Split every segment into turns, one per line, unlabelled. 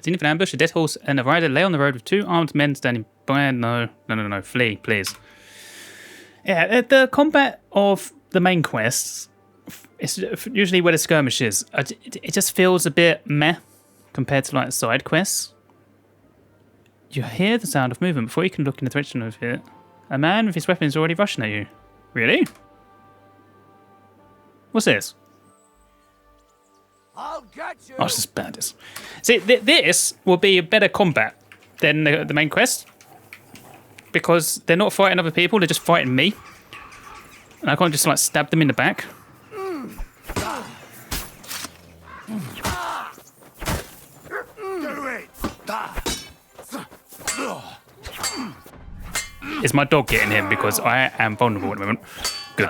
Continue for an ambush. A dead horse and a rider lay on the road with 2 armed men standing by. No. Flee, please. Yeah, the combat of the main quests, it's usually where the skirmish is. It just feels a bit meh compared to like side quests. You hear the sound of movement before you can look in the direction of it. A man with his weapon is already rushing at you. Really? What's this?
I'll get you.
Oh, it's just bandits. See, this will be a better combat than the main quest. Because they're not fighting other people, they're just fighting me. And I can't just like stab them in the back. Is my dog getting him because I am vulnerable at the moment? Good.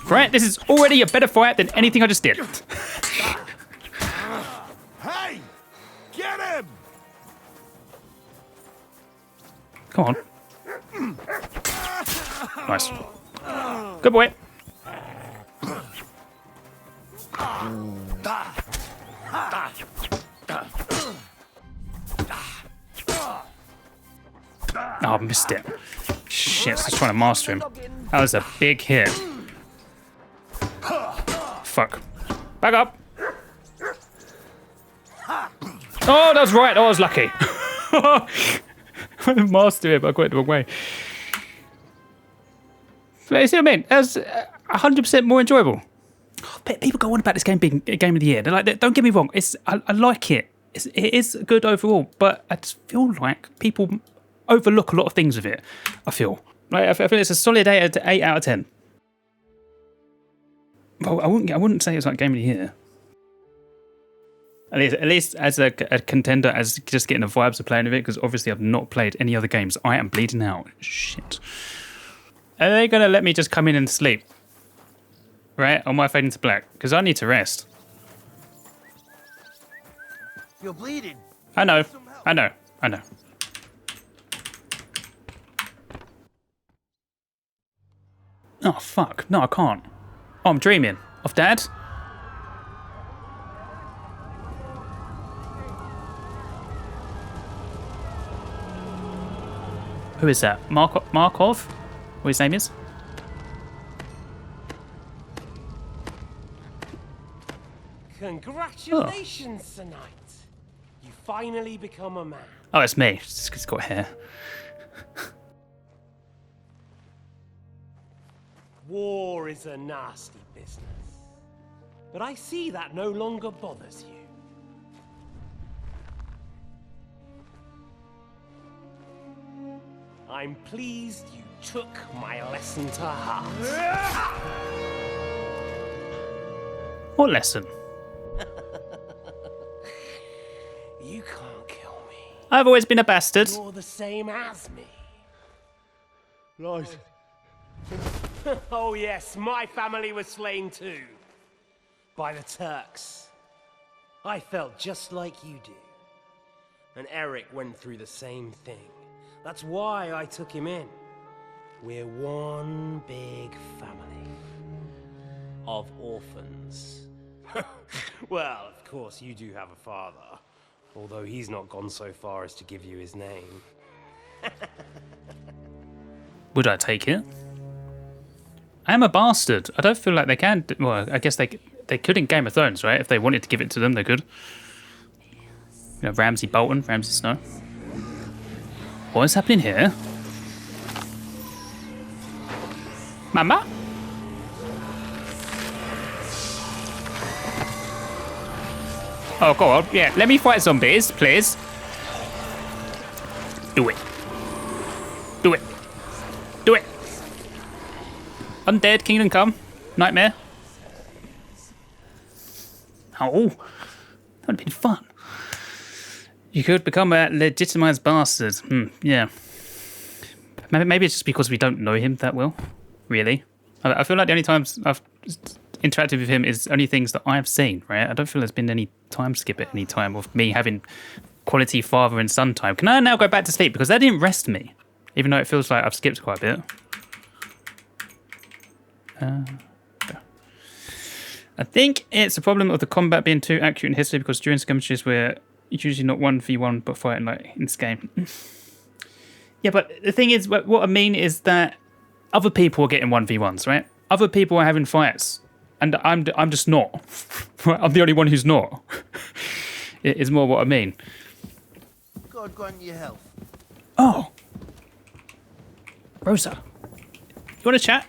Right, this is already a better fight than anything I just did.
Hey! Get him!
Come on. Nice. Good boy. Oh, I missed it. Shit, I was trying to master him. That was a big hit. Fuck. Back up. Oh, that was right. I was lucky. I didn't master it, but I got it the wrong way. But you see what I mean? That's 100% more enjoyable. People go on about this game being game of the year. They're like, don't get me wrong. I like it. It is good overall, but I just feel like people overlook a lot of things with it. I feel feel it's a solid 8 out of 10. Well, I wouldn't say it's like game of the year. At least as a contender, as just getting the vibes of playing with it, because obviously I've not played any other games. I am bleeding out. Shit. Are they going to let me just come in and sleep? Right? Or am I fading to black? Because I need to rest.
You're bleeding.
I know. Oh, fuck. No, I can't. Oh, I'm dreaming. Of Dad? Who is that? Markov? What his name is?
Congratulations, tonight. You finally become a man.
Oh, it's me. It's got hair.
War is a nasty business. But I see that no longer bothers you. I'm pleased you took my lesson to heart.
What lesson?
You can't kill me.
I've always been a bastard.
You're the same as me.
Right.
Oh yes, my family was slain too. By the Turks. I felt just like you do. And Eric went through the same thing. That's why I took him in. We're one big family. Of orphans. Well, of course you do have a father. Although he's not gone so far as to give you his name.
Would I take it? I am a bastard. I don't feel like they can. Well, I guess they could in Game of Thrones, right? If they wanted to give it to them, they could. You know, Ramsay Bolton, Ramsay Snow. What is happening here? Mama? Oh, go on. Yeah, let me fight zombies, please. Do it. Do it. Do it. Undead, Kingdom Come. Nightmare. Oh, that would have been fun. You could become a legitimized bastard. Yeah. Maybe it's just because we don't know him that well, really. I feel like the only times I've interacted with him is only things that I've seen, right? I don't feel there's been any time skip at any time of me having quality father and son time. Can I now go back to sleep? Because that didn't rest me, even though it feels like I've skipped quite a bit. I think it's a problem of the combat being too accurate in history because during skirmishes we're usually not 1v1 but fighting like in this game. Yeah, but the thing is, what I mean is that other people are getting 1v1s, right? Other people are having fights, and I'm just not. I'm the only one who's not. It is more what I mean.
God grant you health.
Oh, Rosa, you want to chat?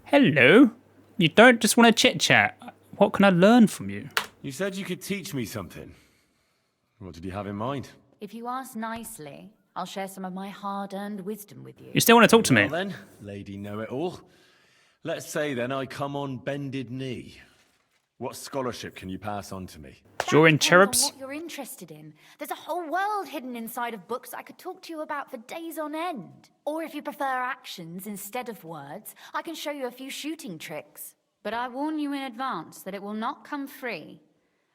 Hello. You don't just want to chit chat. What can I learn from you?
You said you could teach me something. What did you have in mind?
If you ask nicely, I'll share some of my hard-earned wisdom with you.
You still want to talk to me?
Well then, lady know-it-all. Let's say then I come on bended knee. What scholarship can you pass on to me?
Drawing
Depends on
cherubs?
what you're interested in. There's a whole world hidden inside of books I could talk to you about for days on end. Or if you prefer actions instead of words, I can show you a few shooting tricks. But I warn you in advance that it will not come free.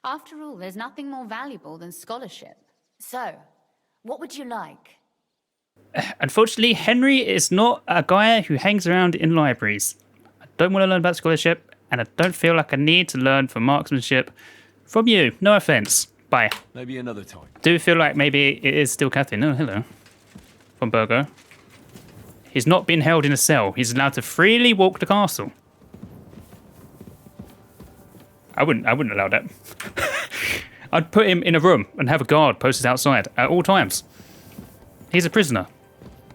After all, there's nothing more valuable than scholarship. So, what would you like?
Unfortunately, Henry is not a guy who hangs around in libraries. I don't want to learn about scholarship, and I don't feel like I need to learn from marksmanship from you. No offense. Bye.
Maybe another time.
Do feel like maybe it is still Catherine. Oh, hello. Von Bergow. He's not been held in a cell. He's allowed to freely walk the castle. I wouldn't allow that. I'd put him in a room and have a guard posted outside at all times. He's a prisoner.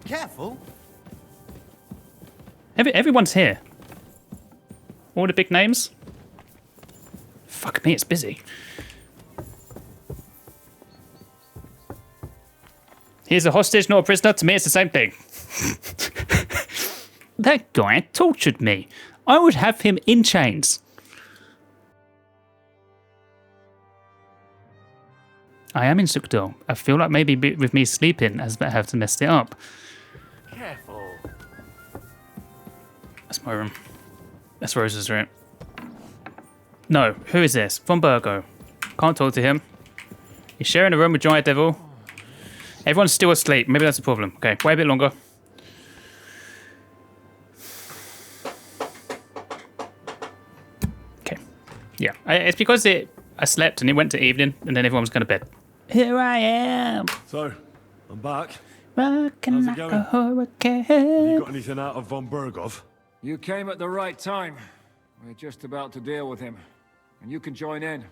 Careful.
Everyone's here. All the big names. Fuck me, it's busy. He's a hostage, not a prisoner. To me, it's the same thing. That guy tortured me. I would have him in chains. I am in Suchdol. I feel like maybe with me sleeping, I have to mess it up.
Careful.
That's my room. That's Rose's room. No, who is this? Von Bergow. Can't talk to him. He's sharing a room with Giant Devil. Everyone's still asleep. Maybe that's the problem. Okay, wait a bit longer. Okay. Yeah, it's because I slept and it went to evening and then everyone was going to bed. Here I am.
So, I'm back.
Rocking
How's it
like
going?
a hurricane.
Have you got anything out of von Bergow?
You came at the right time. We're just about to deal with him. And you can join in.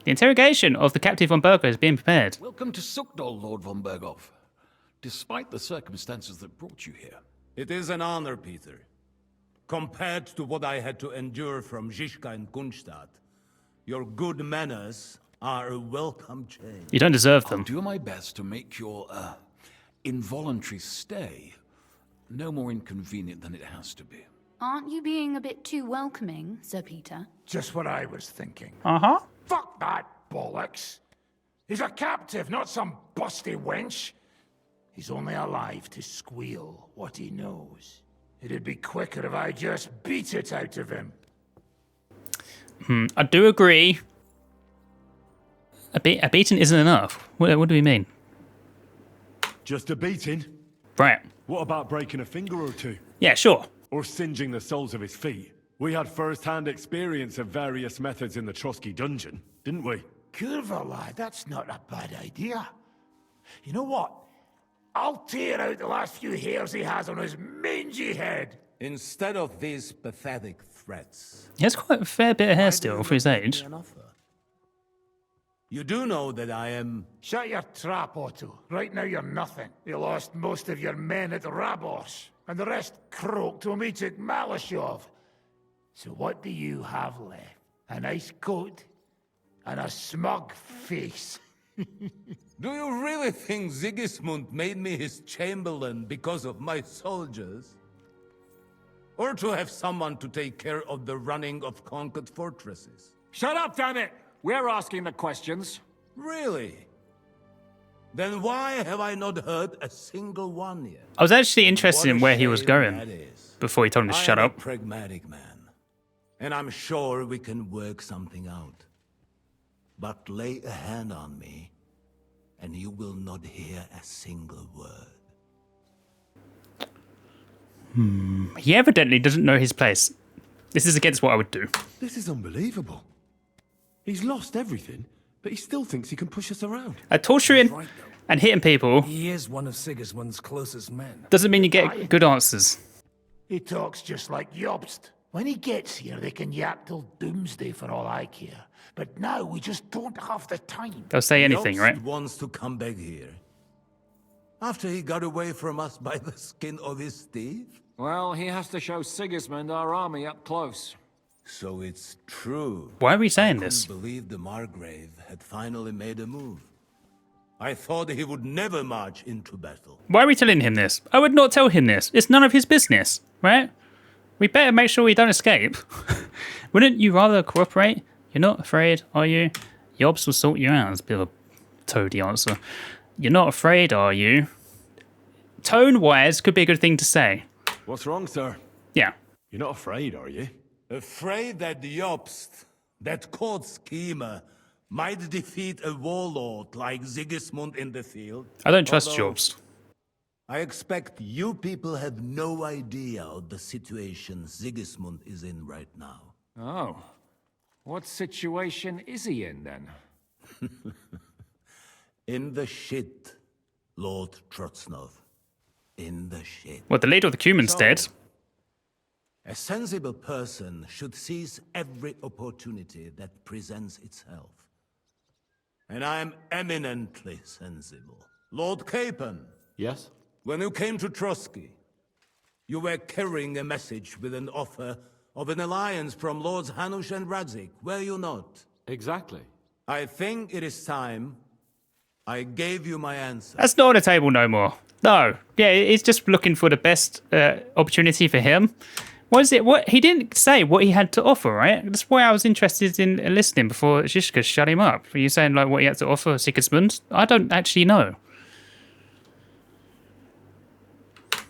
The interrogation of the captive von Bergow is being prepared.
Welcome to Suchdol, Lord von Bergow. Despite the circumstances that brought you here.
It is an honor, Peter. Compared to what I had to endure from Zizka and Kunstadt, your good manners are a welcome change.
You don't deserve
I'll
them.
do my best to make your involuntary stay no more inconvenient than it has to be.
Aren't you being a bit too welcoming, Sir Peter?
Just what I was thinking.
Uh-huh.
Fuck that bollocks. He's a captive, not some busty wench. He's only alive to squeal what he knows. It'd be quicker if I just beat it out of him.
I do agree. A beating isn't enough. What do we mean?
Just a beating?
Right.
What about breaking a finger or two?
Yeah, sure.
Or singeing the soles of his feet? We had first-hand experience of various methods in the Trotsky dungeon, didn't we?
Curva, lad, that's not a bad idea. You know what? I'll tear out the last few hairs he has on his mangy head.
Instead of these pathetic threats,
He has quite a fair bit of hair still for his age.
an offer. You do know that I am...
Shut your trap, Otto. Right now you're nothing. You lost most of your men at Rabos, and the rest croaked when we took Maleshov. So what do you have left? A nice coat and a smug face.
Do you really think Sigismund made me his chamberlain because of my soldiers? Or to have someone to take care of the running of conquered fortresses?
Shut up, damn it! We're asking the questions.
Really? Then why have I not heard a single one yet?
I was actually interested
What
in
a
where he was
shame
going
that is.
before he told him to
I
shut
am
up.
a pragmatic man, and I'm sure we can work something out. But lay a hand on me, and you will not hear a single word.
He evidently doesn't know his place. This is against what I would do.
This is unbelievable. He's lost everything, but he still thinks he can push us around.
Torturing and hitting people
He is one of Sigismund's closest men.
doesn't mean you get good answers.
He talks just like Jobst. When he gets here, they can yap till doomsday for all I care. But now we just don't have the time.
They'll say anything,
Jobst
right?
wants to come back here. After he got away from us by the skin of his teeth?
Well, he has to show Sigismund our army up close.
So it's true.
Why are we saying this?
I couldn't believe the Margrave had finally made a move. I thought he would never march into battle.
Why are we telling him this? I would not tell him this. It's none of his business, right? We better make sure we don't escape. Wouldn't you rather cooperate? You're not afraid, are you? Jobst will sort you out. That's a bit of a toady answer. You're not afraid, are you? Tone-wise, could be a good thing to say.
What's wrong, sir?
Yeah.
You're not afraid, are you?
Afraid that Jobst, that court schemer, might defeat a warlord like Sigismund in the field?
I don't trust
Although
Jobst.
I expect you people have no idea of the situation Sigismund is in right now.
Oh. What situation is he in, then?
In the shit, Lord Trotznov. In the shit.
Well, the leader of the Cuman's dead.
A sensible person should seize every opportunity that presents itself. And I am eminently sensible. Lord Capon.
Yes?
When you came to Trotsky, you were carrying a message with an offer of an alliance from Lords Hanush and Radzik, were you not?
Exactly.
I think it is time I gave you my answer.
That's not on the table no more. No. Yeah, he's just looking for the best opportunity for him. What is it? What he didn't say what he had to offer, right? That's why I was interested in listening before Zizka shut him up. Were you saying like what he had to offer Sigismund? I don't actually know.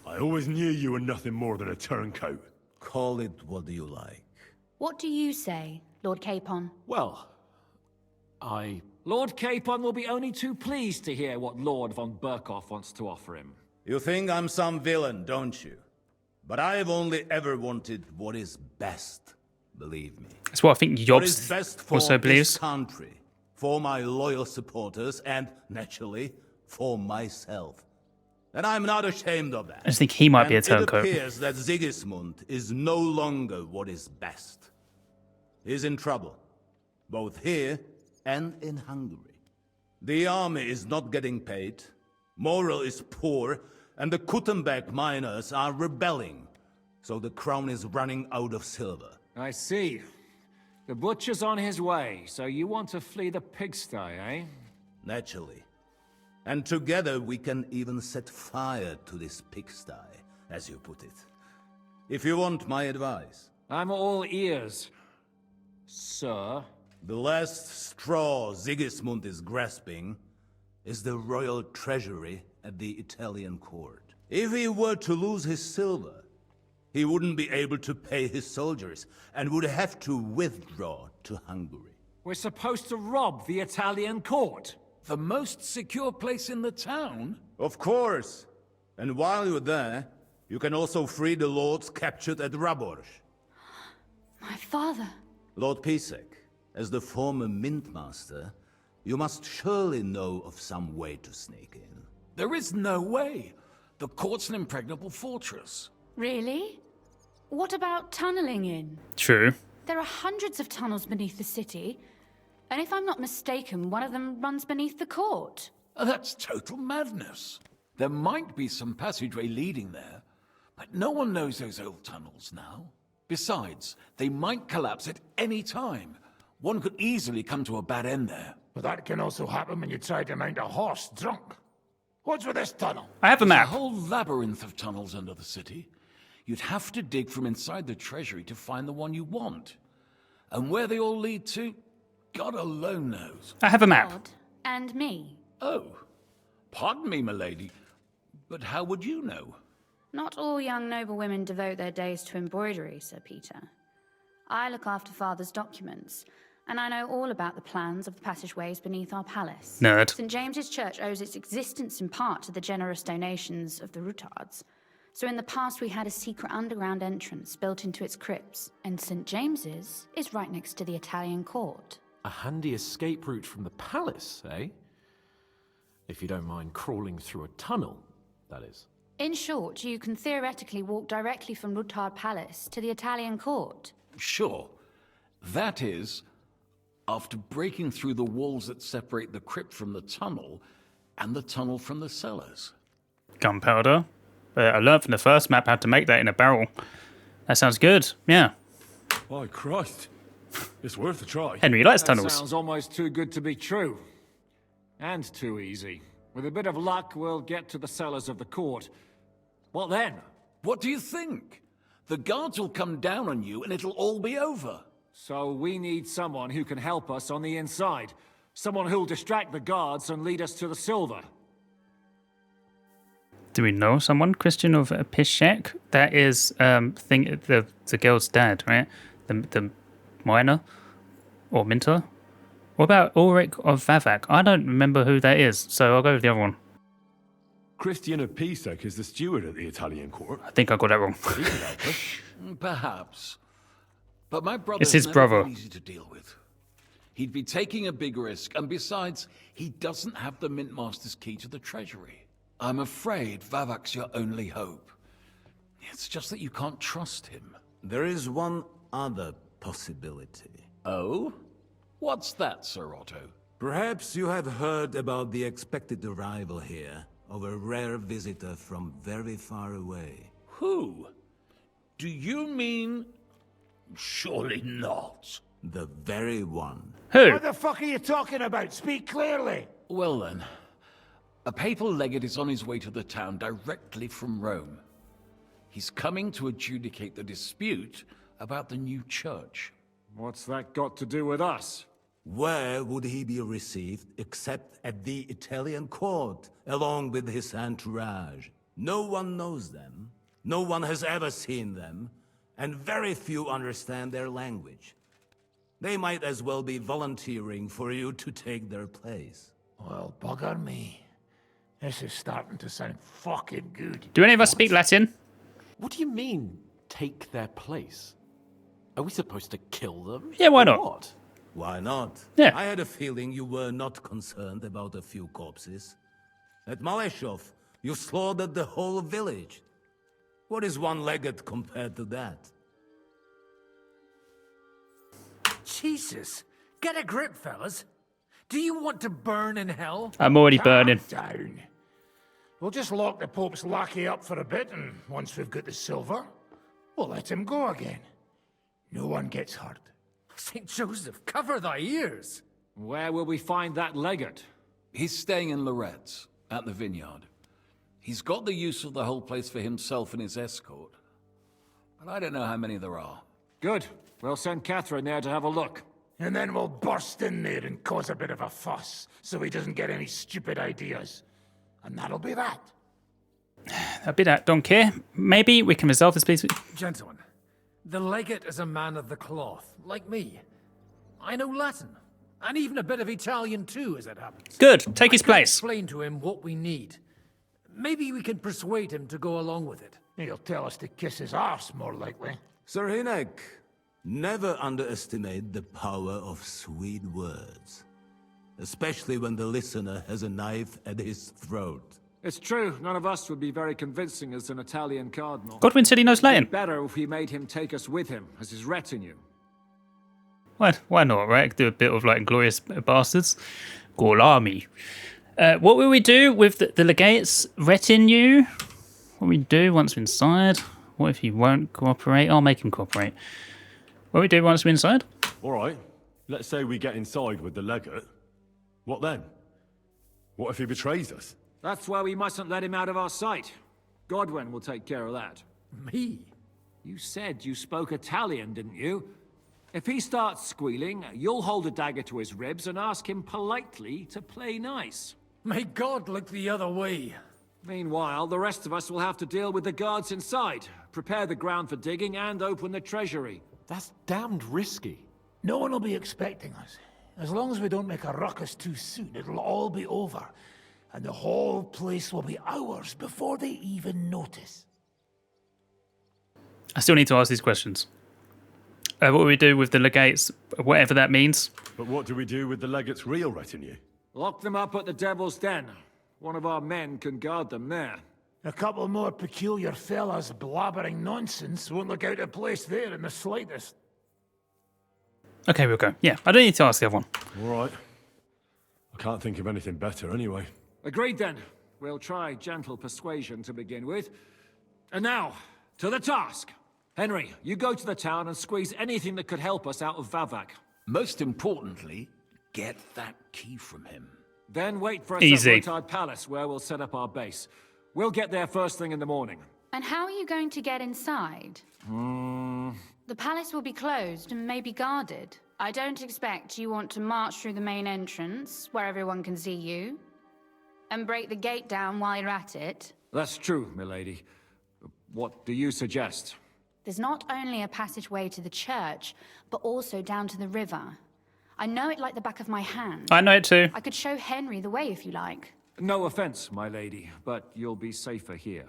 I always knew you were nothing more than a turncoat.
Call it what you like.
What do you say, Lord Capon?
Well,
Lord Capon will be only too pleased to hear what Lord von Bergow wants to offer him.
You think I'm some villain, don't you? But I've only ever wanted what is best, believe me.
That's what I think
What is
Jobst
best for
also
this
believes.
country, for my loyal supporters, and, naturally, for myself. And I'm not ashamed of that.
I just think he might be a
And
turncoat.
it appears that Sigismund is no longer what is best. He's in trouble, both here and in Hungary. The army is not getting paid, morale is poor, and the Kuttenberg miners are rebelling, so the crown is running out of silver.
I see. The butcher's on his way, so you want to flee the pigsty, eh?
Naturally. And together we can even set fire to this pigsty, as you put it. If you want my advice.
I'm all ears, sir.
The last straw Sigismund is grasping is the royal treasury at the Italian court. If he were to lose his silver, he wouldn't be able to pay his soldiers and would have to withdraw to Hungary.
We're supposed to rob the Italian court.
the most secure place in the town?
Of course. And while you're there, you can also free the lords captured at Raborz.
My father.
Lord Pisek, as the former Mintmaster, you must surely know of some way to sneak in.
There is no way. The court's an impregnable fortress.
Really? What about tunneling in?
True.
There are hundreds of tunnels beneath the city, and if I'm not mistaken, one of them runs beneath the court.
That's total madness. There might be some passageway leading there, but no one knows those old tunnels now. Besides, they might collapse at any time. One could easily come to a bad end there.
But that can also happen when you try to mount a horse drunk. What's with this tunnel?
I have a
There's
map.
a whole labyrinth of tunnels under the city. You'd have to dig from inside the treasury to find the one you want. And where they all lead to, God alone knows.
I have a map.
God and me.
Oh, pardon me, milady, but how would you know?
Not all young noblewomen devote their days to embroidery, Sir Peter. I look after Father's documents, and I know all about the plans of the passageways beneath our palace.
Nerd.
St. James's Church owes its existence in part to the generous donations of the Rutards. So in the past we had a secret underground entrance built into its crypts, and St. James's is right next to the Italian court.
A handy escape route from the palace, eh? If you don't mind crawling through a tunnel, that is.
In short, you can theoretically walk directly from Lutar Palace to the Italian court.
Sure. That is, after breaking through the walls that separate the crypt from the tunnel, and the tunnel from the cellars.
Gunpowder. I learned from the first map how to make that in a barrel. That sounds good, yeah.
By Christ. It's worth a try.
Henry likes
That
tunnels.
sounds almost too good to be true. And too easy. With a bit of luck, we'll get to the cellars of the court. What then?
What do you think? The guards will come down on you and it'll all be over.
So we need someone who can help us on the inside. Someone who'll distract the guards and lead us to the silver.
Do we know someone? Christian of Pishek? That is the girl's dad, right? The miner? Or Minter? What about Ulrich of Vavak? I don't remember who that is, so I'll go with the other one.
Christian of Pisek is the steward at the Italian court.
I think I got that wrong.
He can help us.
Perhaps. But my brother's
It's his
never
brother.
been easy to deal with. He'd be taking a big risk, and besides, he doesn't have the Mint Master's key to the treasury. I'm afraid Vavak's your only hope. It's just that you can't trust him.
There is one other possibility.
Oh? What's that, Sir Otto?
Perhaps you have heard about the expected arrival here of a rare visitor from very far away.
Who? Do you mean... Surely not.
The very one.
Who?
What the fuck are you talking about? Speak clearly.
Well then, a papal legate is on his way to the town directly from Rome. He's coming to adjudicate the dispute about the new church.
What's that got to do with us?
Where would he be received except at the Italian court, along with his entourage? No one knows them, no one has ever seen them, and very few understand their language. They might as well be volunteering for you to take their place.
Well, bugger me. This is starting to sound fucking good.
Do any of us speak Latin?
What do you mean, take their place? Are we supposed to kill them?
Yeah, why
Or
not?
What?
Why not?
Yeah.
I had a feeling you were not concerned about a few corpses. At Maleshov, you slaughtered the whole village. What is one legate compared to that?
Jesus. Get a grip, fellas. Do you want to burn in hell?
I'm already burning.
Down. We'll just lock the Pope's lackey up for a bit, and once we've got the silver, we'll let him go again. No one gets hurt.
St. Joseph, cover thy ears.
Where will we find that legate?
He's staying in Loretz, at the vineyard. He's got the use of the whole place for himself and his escort. But I don't know how many there are.
Good. We'll send Catherine there to have a look.
And then we'll burst in there and cause a bit of a fuss, so he doesn't get any stupid ideas. And that'll be that.
A bit that, don't care. Maybe we can resolve this, please.
Gentlemen, the legate is a man of the cloth, like me. I know Latin, and even a bit of Italian too, as it happens.
Good, take his
I can
place.
Explain to him what we need. Maybe we can persuade him to go along with it.
He'll tell us to kiss his arse, more likely.
Sir Hinek, never underestimate the power of sweet words. Especially when the listener has a knife at his throat.
It's true, none of us would be very convincing as an Italian cardinal.
Godwin said he knows Latin.
Better if we made him take us with him as his retinue.
Why not, right? Do a bit of like Inglorious Bastards. Gorlami. What will we do with the legate's retinue? What we do once we're inside? What if he won't cooperate? I'll make him cooperate. What we do once we're inside?
All right. Let's say we get inside with the legate. What then? What if he betrays us?
That's why we mustn't let him out of our sight. Godwin will take care of that.
Me?
You said you spoke Italian, didn't you? If he starts squealing, you'll hold a dagger to his ribs and ask him politely to play nice.
May God look the other way.
Meanwhile, the rest of us will have to deal with the guards inside, prepare the ground for digging, and open the treasury.
That's damned risky.
No one will be expecting us. As long as we don't make a ruckus too soon, it'll all be over. And the whole place will be ours before they even notice.
I still need to ask these questions. What do we do with the legates, whatever that means?
But what do we do with the legate's real retinue?
Lock them up at the Devil's Den. One of our men can guard them there.
A couple more peculiar fellas blabbering nonsense won't look out of place there in the slightest.
Okay, we'll go. Yeah, I don't need to ask the other one.
All right. I can't think of anything better anyway.
Agreed then. We'll try gentle persuasion to begin with. And now, to the task. Henry, you go to the town and squeeze anything that could help us out of Vavak.
Most importantly, get that key from him.
Then wait for us
Easy.
at Rotard Palace, where we'll set up our base. We'll get there first thing in the morning.
And how are you going to get inside? The palace will be closed and may be guarded. I don't expect you want to march through the main entrance, where everyone can see you, and break the gate down while you're at it.
That's true, milady. What do you suggest?
There's not only a passageway to the church, but also down to the river. I know it like the back of my hand.
I know it too.
I could show Henry the way if you like.
No offense, my lady, but you'll be safer here.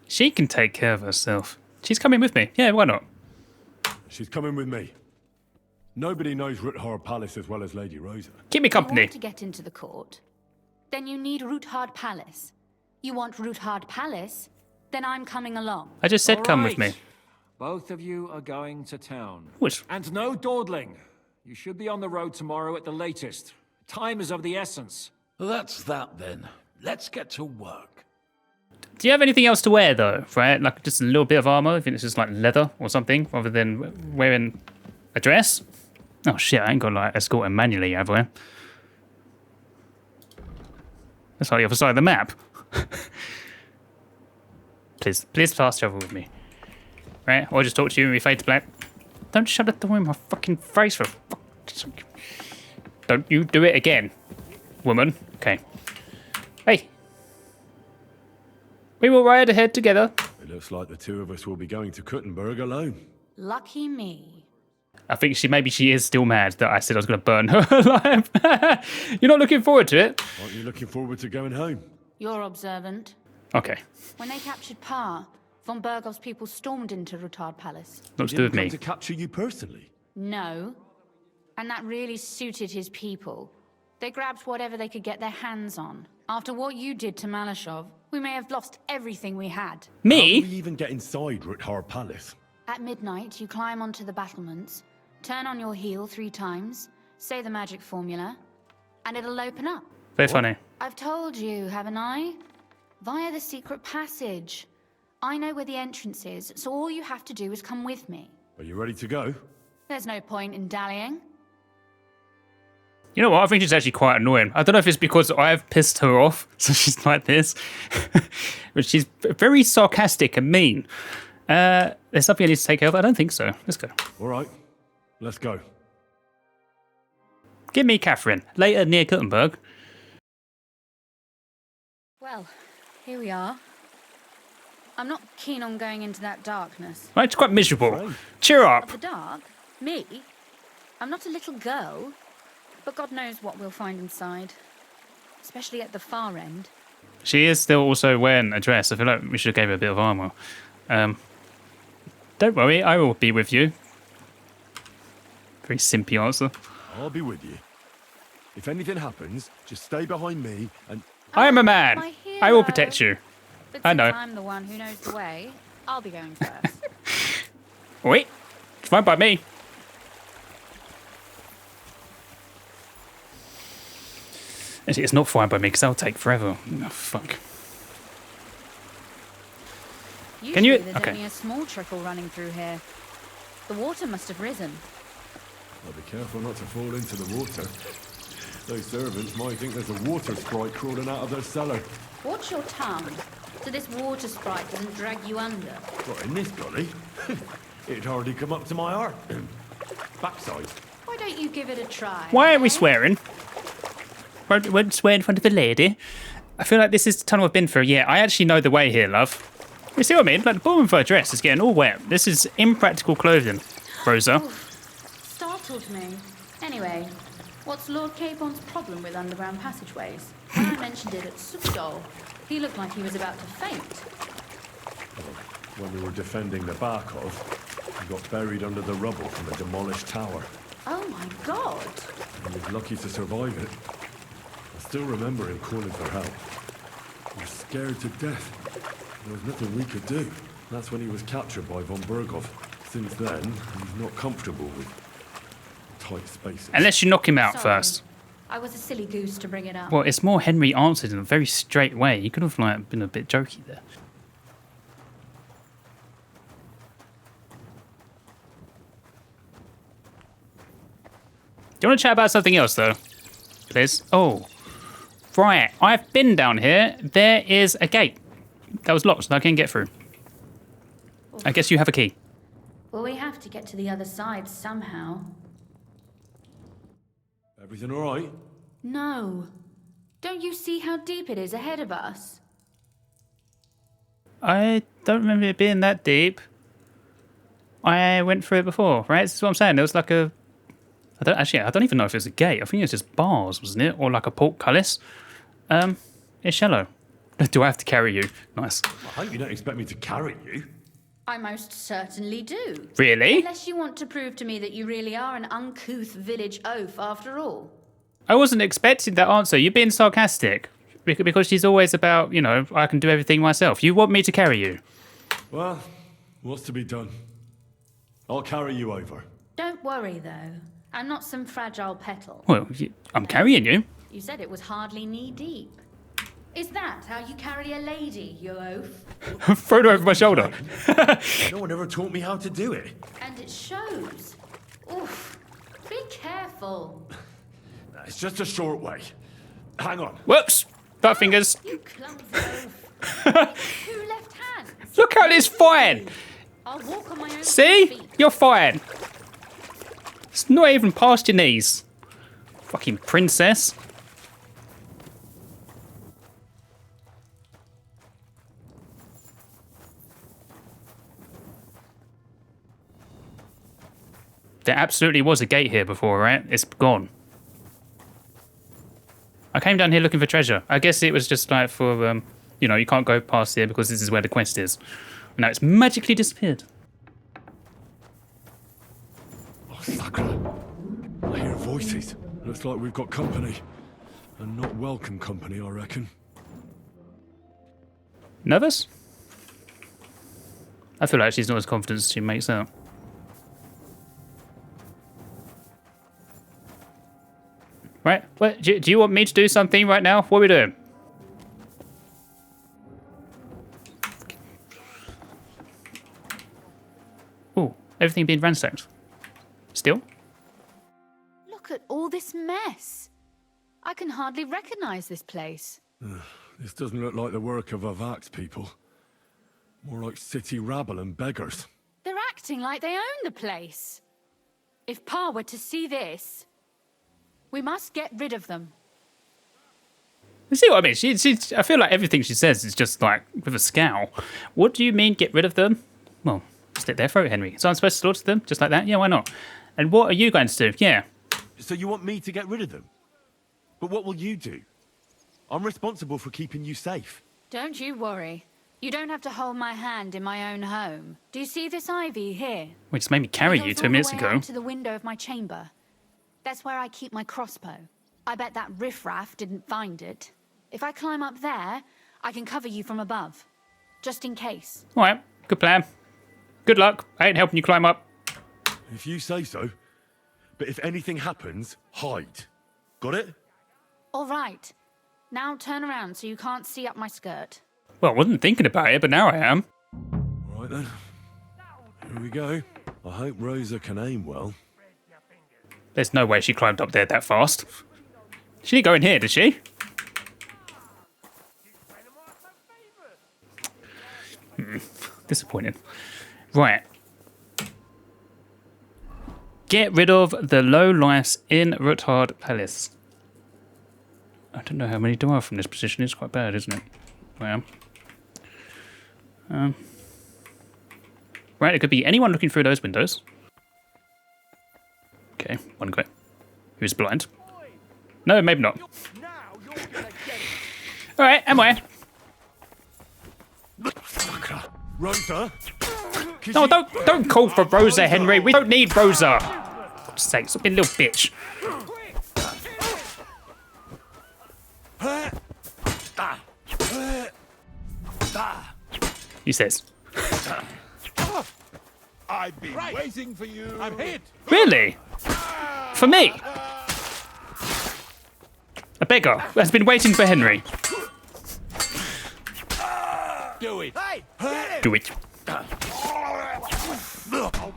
She can take care of herself. She's coming with me. Yeah, why not?
She's coming with me. Nobody knows Rutthard Palace as well as Lady Rosa.
Keep me
You
company.
want to get into the court? Then you need Rutthard Palace. You want Rutthard Palace? Then I'm coming along.
I just said
All
come
right.
with me.
Both of you are going to town.
Which?
And no dawdling. You should be on the road tomorrow at the latest. Time is of the essence.
That's that then. Let's get to work.
Do you have anything else to wear though? Right, like just a little bit of armor. I think it's just like leather or something, rather than wearing a dress. Oh shit! I ain't got like escort him manually, have I? That's like the other side of the map. Please fast travel with me. Right, or just talk to you and we fade to black. Don't shut the door in my fucking face for Don't you do it again, woman. Okay. Hey. We will ride ahead together.
It looks like the two of us will be going to Kuttenberg alone.
Lucky me.
I think maybe she is still mad that I said I was going to burn her alive. You're not looking forward to it?
Aren't you looking forward to going home?
You're observant.
Okay.
When they captured Pa, von Bergow's people stormed into Rutard Palace.
Not to do with
Didn't
me.
come to capture you personally.
No. And that really suited his people. They grabbed whatever they could get their hands on. After what you did to Maleshov, we may have lost everything we had.
How
Me?
do we even get inside Rutthard Palace?
At midnight, you climb onto the battlements, turn on your heel 3 times, say the magic formula, and it'll open up.
Very funny.
I've told you, haven't I? Via the secret passage. I know where the entrance is, so all you have to do is come with me.
Are you ready to go?
There's no point in dallying.
You know what? I think she's actually quite annoying. I don't know if it's because I've pissed her off, so she's like this. But she's very sarcastic and mean. There's something I need to take care of? I don't think so. Let's go.
All right, let's go.
Give me Catherine. Later near Kuttenberg.
Well, here we are. I'm not keen on going into that darkness.
Right, it's quite miserable. Cheer up.
The dark? Me? I'm not a little girl. But God knows what we'll find inside. Especially at the far end.
She is still also wearing a dress. I feel like we should have gave her a bit of armor. Don't worry, I will be with you. Very simpy answer.
I'll be with you. If anything happens, just stay behind me and...
I am a man.
My
I will
hero.
protect you.
But
I
since
know.
I'm the one who knows the way, I'll be going first.
Wait, it's fine by me. Actually, it's not fine by me because that'll take forever. Oh, fuck.
Usually
Can you-
there's
okay.
only a small trickle running through here. The water must have risen.
I'll be careful not to fall into the water. Those servants might think there's a water sprite crawling out of their cellar.
Watch your tongue, so this water sprite doesn't drag you under.
What, in this gully? It'd hardly come up to my heart. Backside.
Why don't you give it a try?
Why are we
eh?
swearing? Won't swear in front of the lady. I feel like this is the tunnel I've been through. Yeah, I actually know the way here, love. You see what I mean? Like the bottom of her dress is getting all wet. This is impractical clothing, Rosa.
Startled me. Anyway, what's Lord Capon's problem with underground passageways? When I mentioned it at Suchdol, he looked like he was about to faint.
When we were defending the Barkov, he got buried under the rubble from a demolished tower.
Oh my god!
He was lucky to survive it. I still remember him calling for help. He was scared to death. There was nothing we could do. That's when he was captured by von Bergow. Since then, he's not comfortable with tight spaces.
Unless you knock him out
Sorry.
first.
I was a silly goose to bring it up.
Well, it's more Henry answered in a very straight way. You could have like been a bit jokey there. Do you want to chat about something else, though? Please? Oh. Right. I've been down here. There is a gate. That was locked, so I can't get through. I guess you have a key.
Well, we have to get to the other side somehow.
Everything all right?
No. Don't you see how deep it is ahead of us?
I don't remember it being that deep. I went through it before, right? This is what I'm saying. There was like a... I don't even know if it was a gate. I think it was just bars, wasn't it? Or like a portcullis. It's shallow. Do I have to carry you? Nice.
I hope you don't expect me to carry you.
I most certainly do.
Really?
Unless you want to prove to me that you really are an uncouth village oaf after all.
I wasn't expecting that answer. You're being sarcastic. Because she's always about, you know, I can do everything myself. You want me to carry you?
Well, what's to be done? I'll carry you over.
Don't worry, though. I'm not some fragile petal.
Well, I'm carrying you.
You said it was hardly knee-deep. Is that how you carry a lady, you oaf?
Throw it over my shoulder.
No one ever taught me how to do it.
And it shows. Oof. Be careful.
It's just a short way. Hang on.
Whoops. Butt fingers.
You clumsy oaf. 2 left hands.
Look how it's fine.
I'll walk on my own
See?
feet.
You're fine. It's not even past your knees. Fucking princess. There absolutely was a gate here before, right? It's gone. I came down here looking for treasure. I guess it was just like for, you know, you can't go past here because this is where the quest is. Now it's magically disappeared.
Oh, Sakura. I hear voices. Looks like we've got company. And not welcome company, I reckon.
Nervous? I feel like she's not as confident as she makes out. Right? What, do you want me to do something right now? What are we doing? Oh, everything being ransacked. Still?
Look at all this mess. I can hardly recognize this place.
This doesn't look like the work of Avak's people. More like city rabble and beggars.
They're acting like they own the place. If Pa were to see this, we must get rid of them.
You see what I mean? I feel like everything she says is just like with a scowl. What do you mean, get rid of them? Well, slit their throat, Henry. So I'm supposed to slaughter them just like that? Yeah, why not? And what are you going to do? Yeah.
So you want me to get rid of them? But what will you do? I'm responsible for keeping you safe.
Don't you worry. You don't have to hold my hand in my own home. Do you see this ivy here?
Well, just made me carry
It
you
goes
2 minutes
all the way
ago.
out to the window of my chamber. That's where I keep my crossbow. I bet that riffraff didn't find it. If I climb up there, I can cover you from above. Just in case.
All right, good plan. Good luck. I ain't helping you climb up.
If you say so. But if anything happens, hide. Got it?
All right. Now turn around so you can't see up my skirt.
Well, I wasn't thinking about it, but now I am.
All right then. Here we go. I hope Rosa can aim well.
There's no way she climbed up there that fast. She didn't go in here, did she? Disappointing. Right. Get rid of the low-lifes in Rutard Palace. I don't know how many there are from this position. It's quite bad, isn't it? Well. Right, it could be anyone looking through those windows. Okay, one guy who's blind. No, maybe not. Alright, am I?
Sakura! Rosa!
No, don't call for Rosa, Henry. We don't need Rosa. For God's sake, stop being a little bitch. He says.
I've been waiting for you. I'm hit.
Really? For me? A beggar has been waiting for Henry.
Do it. Hey,
Do it.
I'll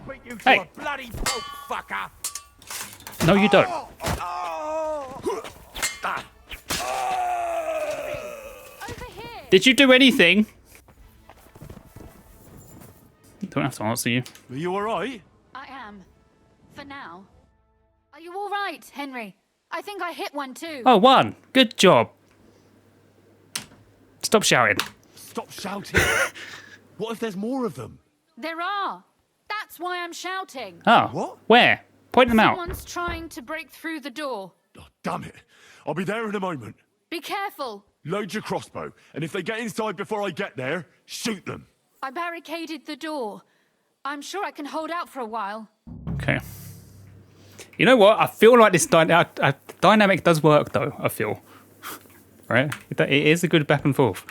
beat you to
Hey.
a bloody pulp, fucker.
No, you don't. Did you do anything? Don't have to answer you.
Are you alright?
I am. For now. Are you all right, Henry? I think I hit one too.
Oh, one. Good job. Stop shouting.
Stop shouting. What if there's more of them?
There are. That's why I'm shouting.
Oh.
What?
Where? Point them out.
Someone's trying to break through the door.
Oh, damn it. I'll be there in a moment.
Be careful.
Load your crossbow, and if they get inside before I get there, shoot them.
I barricaded the door. I'm sure I can hold out for a while.
Okay. You know what? I feel like this dynamic does work, though, I feel. Right? It is a good back and forth.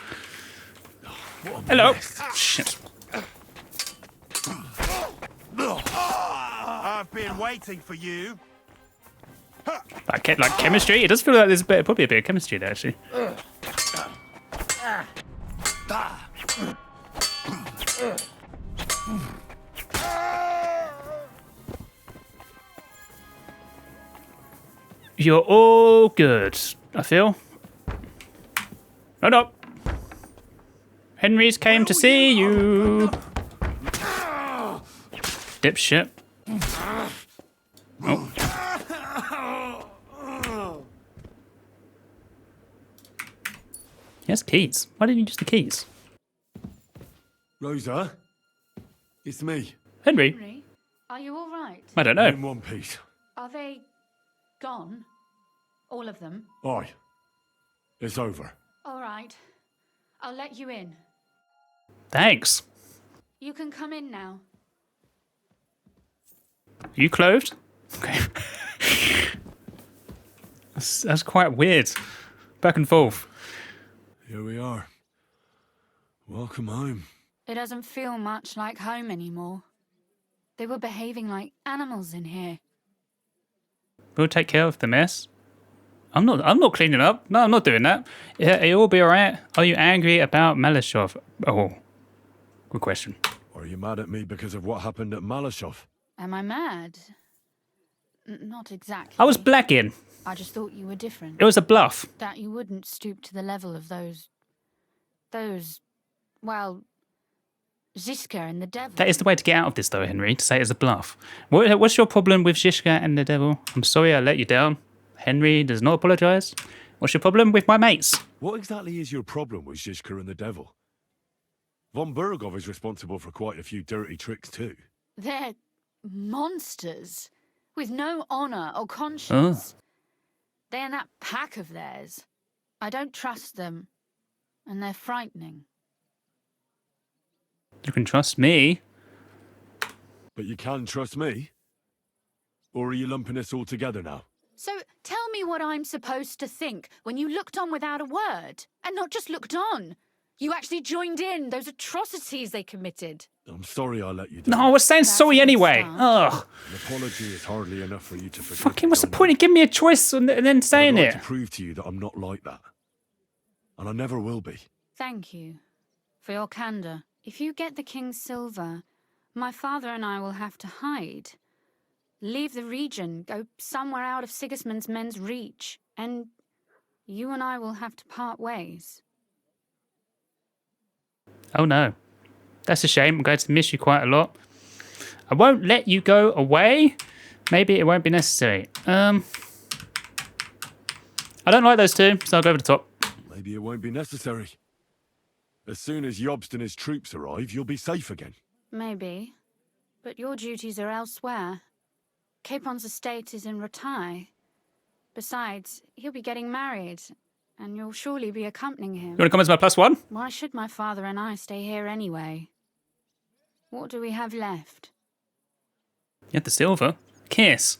Hello. Shit.
I've been waiting for you.
Like chemistry? It does feel like there's probably a bit of chemistry there, actually. You're all good, I feel. No. Henry's came to see you. Dipshit. Oh. He has keys. Why didn't you use the keys?
Rosa? It's me.
Henry?
Henry, are you all right?
I don't know.
In one piece.
Are they gone? All of them?
Aye. It's over.
All right. I'll let you in.
Thanks.
You can come in now.
Are you clothed? Okay. That's quite weird. Back and forth.
Here we are. Welcome home.
It doesn't feel much like home anymore. They were behaving like animals in here.
We'll take care of the mess. I'm not cleaning up. No, I'm not doing that. It'll all be alright. Are you angry about Maleshov? Oh. Good question.
Are you mad at me because of what happened at Maleshov?
Am I mad? Not exactly.
I was blacking.
I just thought you were different.
It was a bluff.
That you wouldn't stoop to the level of those, well, Zizka and the devil.
That is the way to get out of this, though, Henry, to say it's a bluff. What's your problem with Zizka and the devil? I'm sorry I let you down. Henry does not apologise. What's your problem with my mates?
What exactly is your problem with Zizka and the devil? Von Bergow is responsible for quite a few dirty tricks, too.
They're monsters with no honour or conscience. They and that pack of theirs. I don't trust them, and they're frightening.
You can trust me.
But you can trust me? Or are you lumping us all together now?
So tell me what I'm supposed to think when you looked on without a word. And not just looked on. You actually joined in those atrocities they committed.
I'm sorry I let you down.
No, I was saying sorry anyway. Ugh.
An apology is hardly enough for you to forgive.
Fucking, what's the point of giving me a choice and then saying
I'd like
it?
to prove to you that I'm not like that. And I never will be.
Thank you for your candour. If you get the King's silver, my father and I will have to hide. Leave the region, go somewhere out of Sigismund's men's reach, and you and I will have to part ways.
Oh no. That's a shame. I'm going to miss you quite a lot. I won't let you go away. Maybe it won't be necessary. I don't like those two, so I'll go over the top.
Maybe it won't be necessary. As soon as Jobst and his troops arrive, you'll be safe again.
Maybe. But your duties are elsewhere. Capon's estate is in Ratai. Besides, he'll be getting married, and you'll surely be accompanying him.
You want to come as my +1?
Why should my father and I stay here anyway? What do we have left?
You have the silver. Kiss.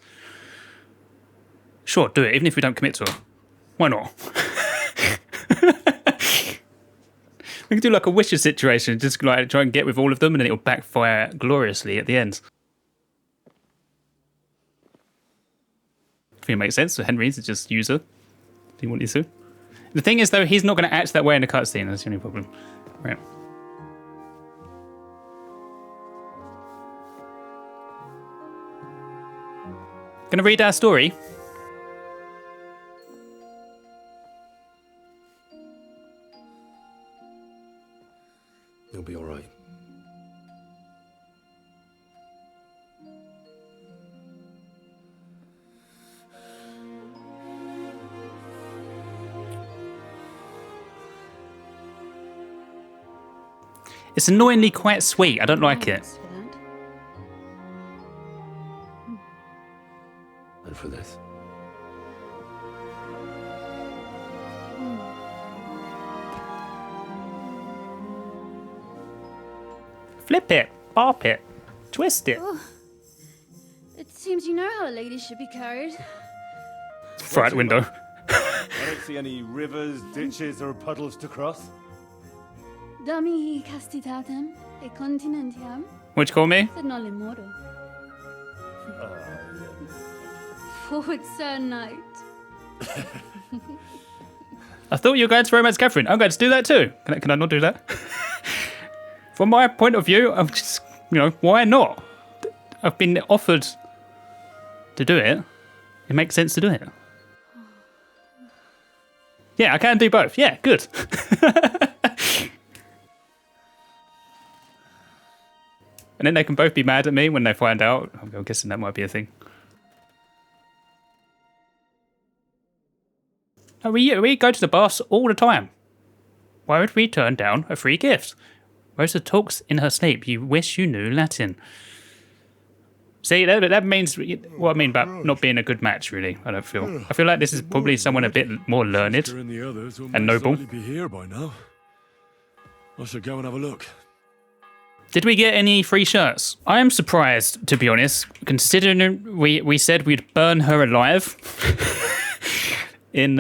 Sure, do it, even if we don't commit to her. Why not? We can do like a wishes situation, just like try and get with all of them, and then it'll backfire gloriously at the end. I think it makes sense for Henry to just use her if he wanted to. The thing is, though, he's not going to act that way in the cutscene. That's the only problem. Right. Gonna read our story.
You'll be all right.
It's annoyingly quite sweet. I don't like it.
And for this.
Flip it, bop it, twist it.
Oh. It seems you know how a lady should be carried.
Right window.
I don't see any rivers, ditches, or puddles to cross.
Dami castitatem e continentiam.
What'd you call me?
Sed non le moro. Forward, Sir Knight.
I thought you were going to romance Catherine. I'm going to do that too. Can I not do that? From my point of view, I'm just, why not? I've been offered to do it. It makes sense to do it. Yeah, I can do both. Yeah, good. And then they can both be mad at me when they find out. I'm guessing that might be a thing. No, we go to the boss all the time. Why would we turn down a free gift? Rosa talks in her sleep. You wish you knew Latin. See, that means what I mean about not being a good match, really. I feel like this is probably someone a bit more learned and noble.
Be here by now. I should go and have a look.
Did we get any free shirts? I am surprised, to be honest, considering we said we'd burn her alive in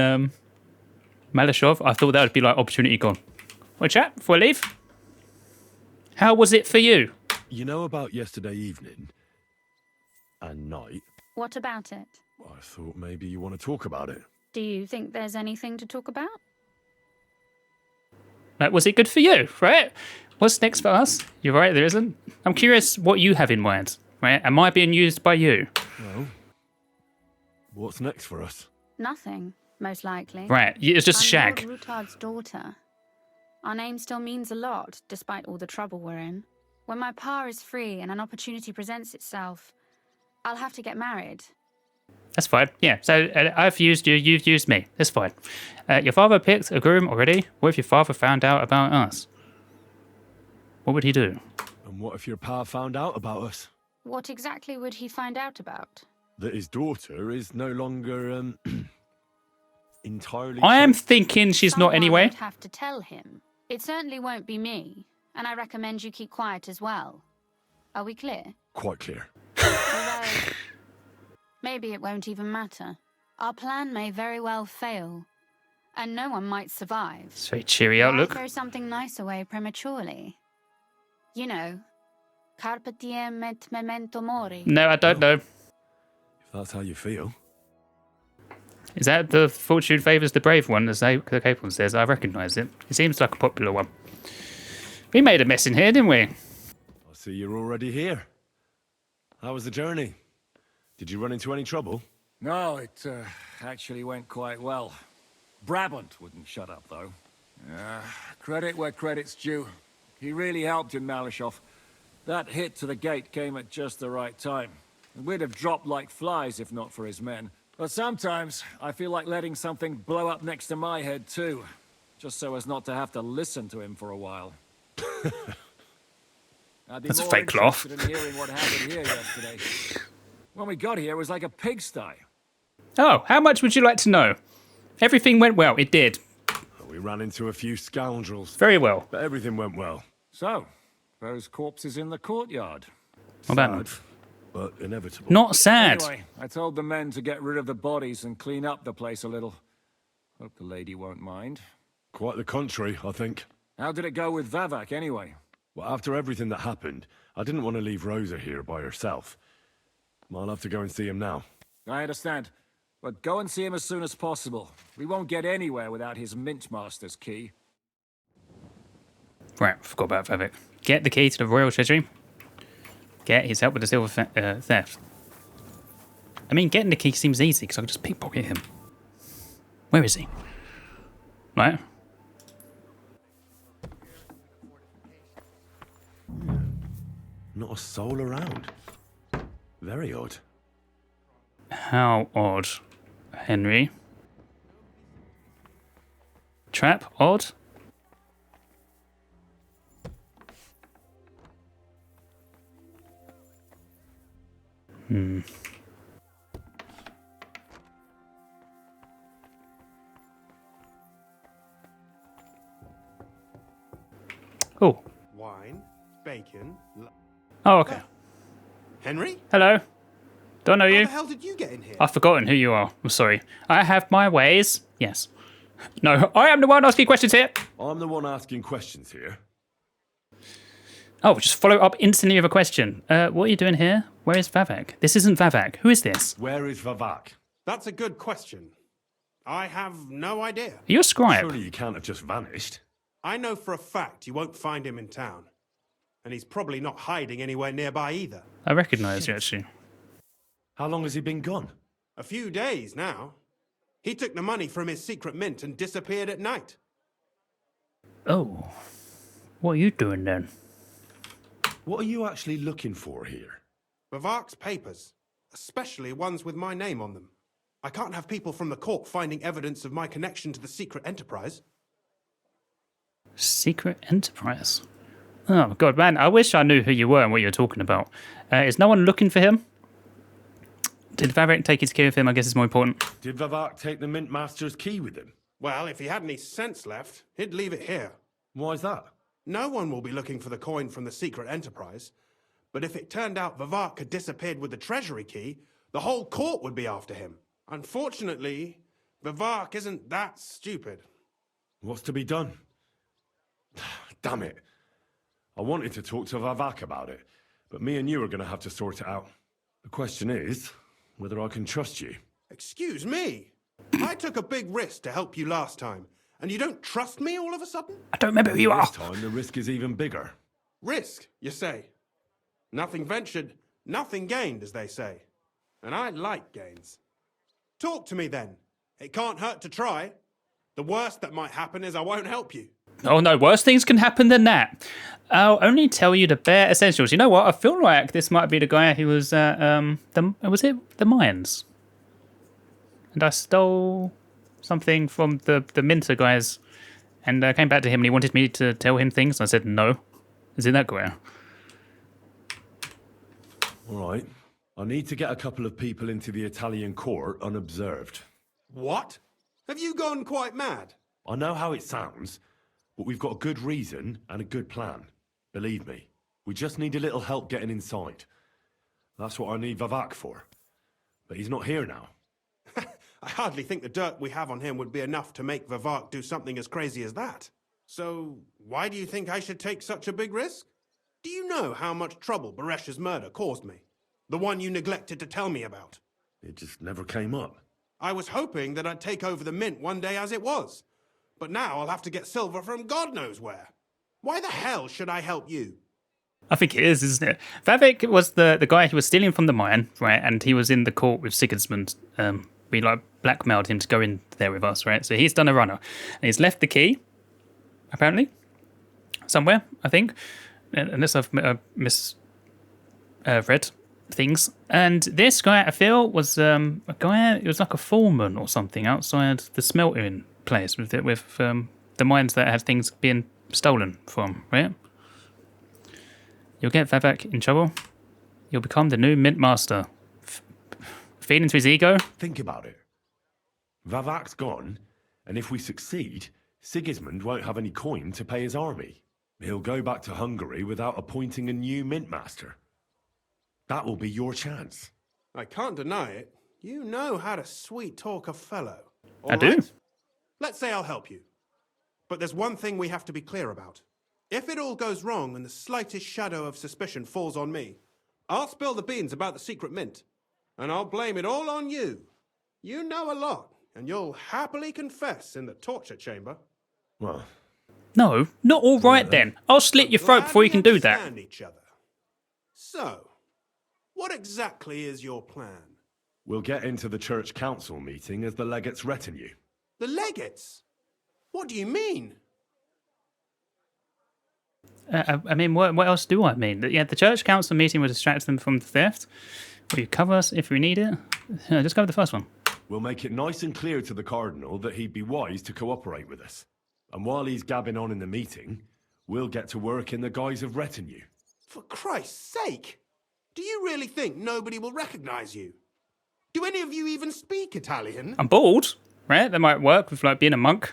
Maleshov. I thought that would be like opportunity gone. Well, chat, before I leave. How was it for you?
You know about yesterday evening and night?
What about it?
I thought maybe you want to talk about it.
Do you think there's anything to talk about?
Was it good for you, right? What's next for us? You're right, there isn't. I'm curious what you have in mind, right? Am I being used by you?
Well, what's next for us?
Nothing, most likely.
Right, it's just a shag.
I'm Lord Rutard's daughter. Our name still means a lot, despite all the trouble we're in. When my pa is free and an opportunity presents itself, I'll have to get married.
That's fine. Yeah, so I've used you, you've used me. That's fine. Your father picked a groom already. What if your father found out about us? What would he do?
And what if your pa found out about us?
What exactly would he find out about?
That his daughter is no longer entirely.
I am thinking she's not anyway.
I would have to tell him. It certainly won't be me, and I recommend you keep quiet as well. Are we clear?
Quite clear.
Although, maybe it won't even matter. Our plan may very well fail, and no one might survive.
It's a very cheery outlook.
Why throw something nice away prematurely? You know, carpe diem et memento mori.
No, I don't know.
If that's how you feel.
Is that the fortune favours the brave one, as the Capon says? I recognise it. It seems like a popular one. We made a mess in here, didn't we?
I see you're already here. How was the journey? Did you run into any trouble?
No, it actually went quite well. Brabant wouldn't shut up, though. Credit where credit's due. He really helped in Maleshov. That hit to the gate came at just the right time. We'd have dropped like flies if not for his men. But sometimes, I feel like letting something blow up next to my head too. Just so as not to have to listen to him for a while.
That's a fake laugh.
In hearing what happened here yesterday. When we got here, it was like a pigsty.
Oh, how much would you like to know? Everything went well. It did.
We ran into a few scoundrels.
Very well.
But everything went well.
So, Those corpses in the courtyard.
What about
Sad, but inevitable.
Not sad.
Anyway, I told the men to get rid of the bodies and clean up the place a little. Hope the lady won't mind.
Quite the contrary, I think.
How did it go with Vavak, anyway?
Well, after everything that happened, I didn't want to leave Rosa here by herself. I'll have to go and see him now.
I understand. But go and see him as soon as possible. We won't get anywhere without his Mintmaster's key.
Right, forgot about Vavik. Get the key to the Royal Treasury. Get his help with the silver theft. I mean, getting the key seems easy because I can just pickpocket him. Where is he? Right.
Not a soul around. Very odd.
How odd, Henry. Trap odd? Oh.
Wine, bacon.
Oh, okay.
Henry?
Hello. Don't know
How
you.
the hell did you get in here?
I've forgotten who you are. I'm sorry. I have my ways. Yes. No, I am the one asking questions here.
I'm the one asking questions here.
Oh, just follow up instantly with a question. What are you doing here? Where is Vavak? This isn't Vavak. Who is this?
Where is Vavak?
That's a good question. I have no idea.
Are you a scribe?
Surely you can't have just vanished.
I know for a fact you won't find him in town. And he's probably not hiding anywhere nearby either.
I recognise you, actually.
How long has he been gone?
A few days now. He took the money from his secret mint and disappeared at night.
Oh. What are you doing then?
What are you actually looking for here?
Vavak's papers, especially ones with my name on them. I can't have people from the court finding evidence of my connection to the secret enterprise.
Secret Enterprise? Oh, God, man. I wish I knew who you were and what you were talking about. Is no one looking for him? Did Vavak take his key with him? I guess it's more important.
Did Vavak take the Mint Master's key with him?
Well, if he had any sense left, he'd leave it here.
Why's that?
No one will be looking for the coin from the secret enterprise. But if it turned out Vavak had disappeared with the treasury key, the whole court would be after him. Unfortunately, Vavak isn't that stupid.
What's to be done? Damn it. I wanted to talk to Vavak about it, but me and you are going to have to sort it out. The question is whether I can trust you.
Excuse me? I took a big risk to help you last time, and you don't trust me all of a sudden?
I don't remember who you are.
This time the risk is even bigger.
Risk, you say? Nothing ventured, nothing gained, as they say. And I like gains. Talk to me then. It can't hurt to try. The worst that might happen is I won't help you.
Oh no, worse things can happen than that. I'll only tell you the bare essentials. You know what? I feel like this might be the guy who was was it the mines? And I stole something from the Minter guys, and I came back to him and he wanted me to tell him things. And I said no. Is it that guy?
All right. I need to get a couple of people into the Italian court unobserved.
What? Have you gone quite mad?
I know how it sounds, but we've got a good reason and a good plan. Believe me, we just need a little help getting inside. That's what I need Vavak for. But he's not here now.
I hardly think the dirt we have on him would be enough to make Vavak do something as crazy as that. So, why do you think I should take such a big risk? Do you know how much trouble Baresh's murder caused me? The one you neglected to tell me about.
It just never came up.
I was hoping that I'd take over the mint one day as it was. But now I'll have to get silver from God knows where. Why the hell should I help you?
I think it is, isn't it? Vavik was the guy who was stealing from the mine, right? And he was in the court with Sigismund. We blackmailed him to go in there with us, right? So he's done a runner. And he's left the key, apparently, somewhere, I think. Unless I've misread things. And this guy, I feel, was a guy, it was like a foreman or something outside the smelting place with the mines that had things being stolen from, right? You'll get Vavak in trouble. You'll become the new mint master. Feed into his ego.
Think about it. Vavak's gone, and if we succeed, Sigismund won't have any coin to pay his army. He'll go back to Hungary without appointing a new mint master. That will be your chance.
I can't deny it. You know how to sweet-talk a fellow.
I do.
Let's say I'll help you. But there's one thing we have to be clear about. If it all goes wrong and the slightest shadow of suspicion falls on me, I'll spill the beans about the secret mint. And I'll blame it all on you. You know a lot, and you'll happily confess in the torture chamber.
Well...
No, not all right then. I'll slit your throat before you can do that.
Understand each other. So, what exactly is your plan?
We'll get into the church council meeting as the legate's retinue.
The legates? What do you mean?
I mean, what else do I mean? Yeah, the church council meeting will distract them from the theft. Will you cover us if we need it? Just cover the first one.
We'll make it nice and clear to the Cardinal that he'd be wise to cooperate with us. And while he's gabbing on in the meeting, we'll get to work in the guise of retinue.
For Christ's sake! Do you really think nobody will recognize you? Do any of you even speak Italian?
I'm bald, right? That might work with like being a monk.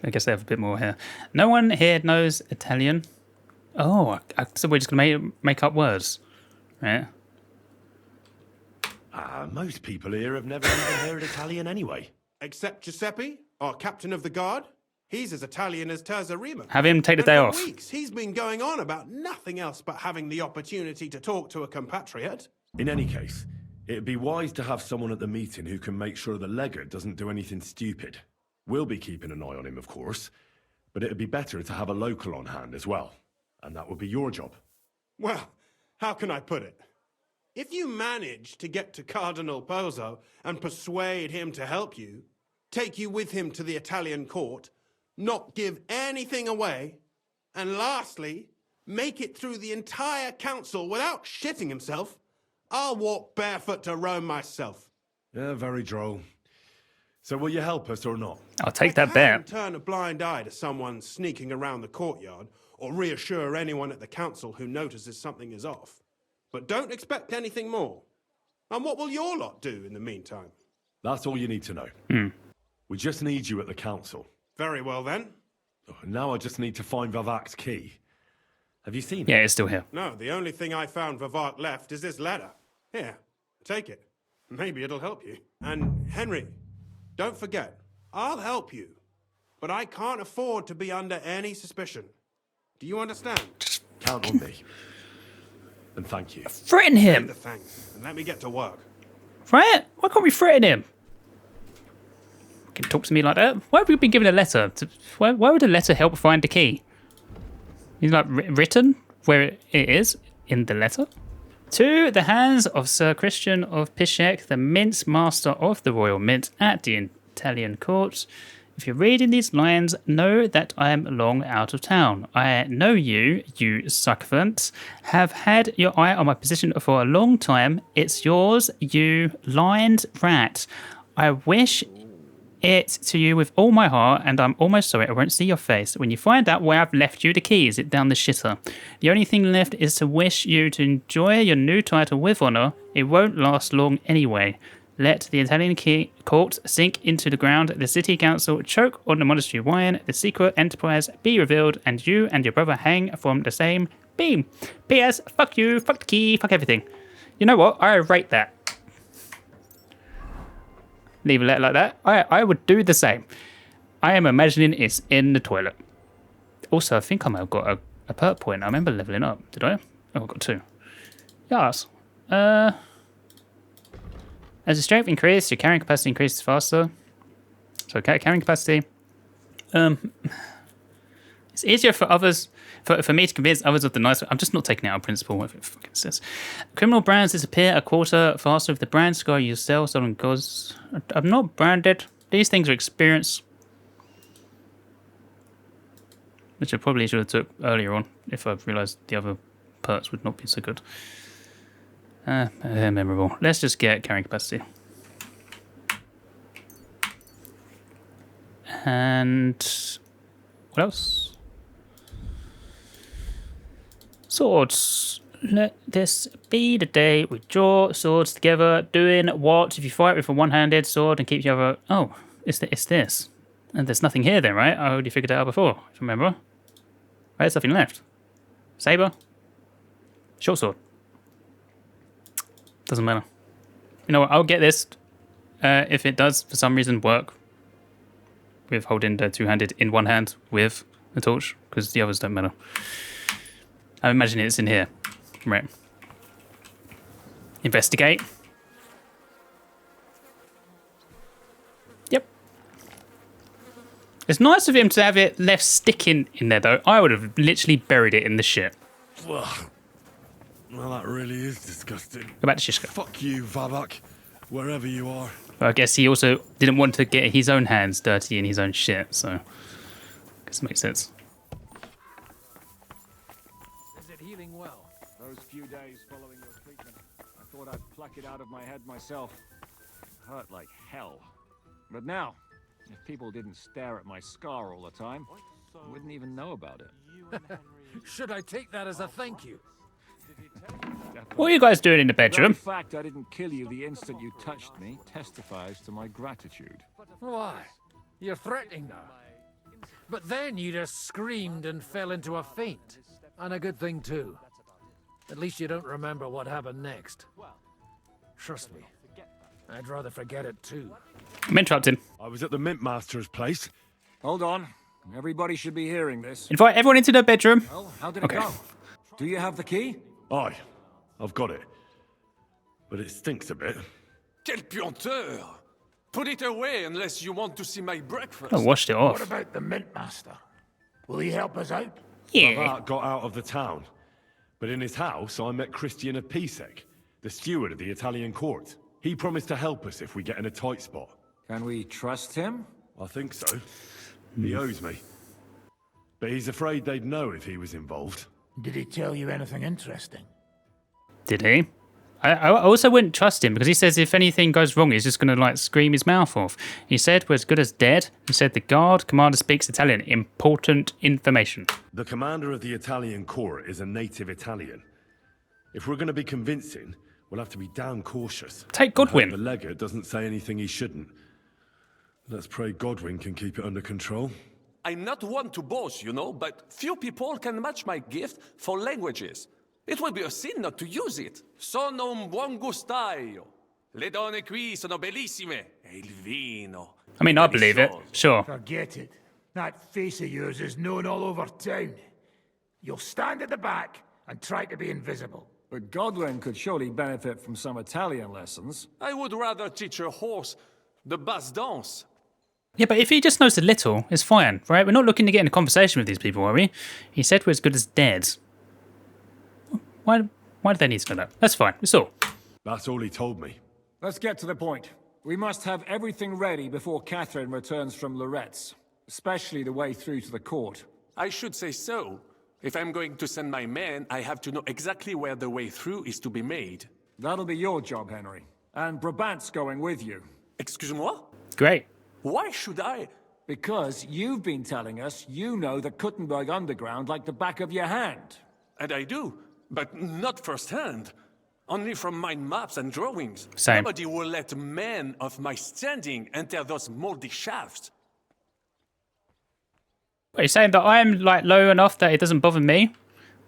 I guess they have a bit more hair. No one here knows Italian. Oh, so we're just going to make up words, right?
Most people here have never even heard Italian anyway.
Except Giuseppe, our captain of the guard. He's as Italian as Terza Rima.
Have him take the day off.
For weeks, he's been going on about nothing else but having the opportunity to talk to a compatriot.
In any case, it'd be wise to have someone at the meeting who can make sure the legate doesn't do anything stupid. We'll be keeping an eye on him, of course, but it'd be better to have a local on hand as well. And that would be your job.
Well, how can I put it? If you manage to get to Cardinal Pozzo and persuade him to help you, take you with him to the Italian court, not give anything away, and lastly, make it through the entire council without shitting himself, I'll walk barefoot to Rome myself.
Yeah, very droll. So will you help us or not?
I'll take that bet.
Turn a blind eye to someone sneaking around the courtyard, or reassure anyone at the council who notices something is off. But don't expect anything more. And what will your lot do in the meantime?
That's all you need to know. We just need you at the council.
Very well then.
Now I just need to find Vivac's key. Have you seen it?
Yeah, it's still here.
No, the only thing I found Vivac left is this letter. Here, take it. Maybe it'll help you. And Henry, don't forget, I'll help you. But I can't afford to be under any suspicion. Do you understand?
Count on me. And thank you.
Threaten him!
Thanks, and let me get to work.
Right? Why can't we threaten him? Can talk to me like that? Why have we been given a letter? Why would a letter help find the key? He's like written where it is in the letter. To the hands of Sir Christian of Piszczek, the mint master of the Royal Mint at the Italian court. If you're reading these lines, know that I am long out of town. I know you, you sycophant, have had your eye on my position for a long time. It's yours, you lined rat. I wish it to you with all my heart, and I'm almost sorry I won't see your face. When you find out where I've left you the keys, it down the shitter. The only thing left is to wish you to enjoy your new title with honour. It won't last long anyway. Let the Italian court sink into the ground, the city council choke on the monastery wine, the secret enterprise be revealed, and you and your brother hang from the same beam. P.S. Fuck you, fuck the key, fuck everything. You know what? I rate that. Leave a letter like that. I would do the same. I am imagining it's in the toilet. Also, I think I might have got a perk point. I remember leveling up. Did I? Oh, I got 2. Yes. As your strength increases, your carrying capacity increases faster. So carrying capacity. It's easier for others, for me to convince others of the nice. I'm just not taking it out of principle. What it fucking says. Criminal brands disappear a quarter faster with the brand score you sell. Stolen goods. I'm not branded. These things are experience. Which I probably should have took earlier on if I realised the other perks would not be so good. Memorable. Let's just get carrying capacity. And what else? Swords. Let this be the day we draw swords together. Doing what? If you fight with a one-handed sword and keep the other... Oh, it's this. And there's nothing here then, right? I already figured it out before, if you remember. There's nothing left. Saber. Short sword. Doesn't matter. You know what? I'll get this if it does, for some reason, work with holding the two-handed in one hand with the torch, because the others don't matter. I imagine it's in here. Right. Investigate. Yep. It's nice of him to have it left sticking in there, though. I would have literally buried it in the shit.
Well, that really is disgusting.
Go back to Zizka.
Fuck you, Vavak, wherever you are.
But I guess he also didn't want to get his own hands dirty in his own shit, so I guess it makes sense.
Is it healing well?
Those few days following your treatment, I thought I'd pluck it out of my head myself. It hurt like hell. But now, if people didn't stare at my scar all the time, I wouldn't even know about it.
Should I take that as a thank you?
What are you guys doing in the
The
bedroom?
fact I didn't kill you the instant you touched me testifies to my gratitude.
Why? You're threatening now. But then you just screamed and fell into a faint. And a good thing, too. At least you don't remember what happened next. Trust me, I'd rather forget it, too.
I'm interrupting.
I was at the Mint Master's place.
Hold on. Everybody should be hearing this.
Invite everyone into the bedroom.
Well, how did it go? Do you have the key?
Aye, I've got it. But it stinks a bit.
Quel puanteur! Put it away unless you want to see my breakfast.
I washed it off.
What about the Mint Master? Will he help us out?
Yeah.
Bavat got out of the town. But in his house, I met Christian of Pisek, the steward of the Italian court. He promised to help us if we get in a tight spot.
Can we trust him?
I think so. He owes me. But he's afraid they'd know if he was involved.
Did he tell you anything interesting?
Did he? I also wouldn't trust him because he says if anything goes wrong, he's just going to like scream his mouth off. He said we're as good as dead. He said the guard commander speaks Italian. Important information.
The commander of the Italian court is a native Italian. If we're going to be convincing, we'll have to be damn cautious.
Take Godwin.
The legate doesn't say anything he shouldn't. Let's pray Godwin can keep it under control.
I'm not one to boast, you know, but few people can match my gift for languages. It would be a sin not to use it. Sono un buon gustaio. Le donne qui sono bellissime. E il vino.
I mean, I believe it. Sure.
Forget it. That face of yours is known all over town. You'll stand at the back and try to be invisible.
But Godwin could surely benefit from some Italian lessons.
I would rather teach a horse the basse danse.
Yeah, but if he just knows a little, it's fine, right? We're not looking to get in a conversation with these people, are we? He said we're as good as dead. Why do they need to know that? That's fine. It's all.
That's all he told me.
Let's get to the point. We must have everything ready before Catherine returns from Loretz, especially the way through to the court.
I should say so. If I'm going to send my men, I have to know exactly where the way through is to be made.
That'll be your job, Henry. And Brabant's going with you.
Excuse-moi?
Great.
Why should I?
Because you've been telling us you know the Kuttenberg underground like the back of your hand.
And I do, but not firsthand. Only from mind maps and drawings.
Same.
Nobody will let men of my standing enter those moldy shafts.
Are you saying that I'm like low enough that it doesn't bother me?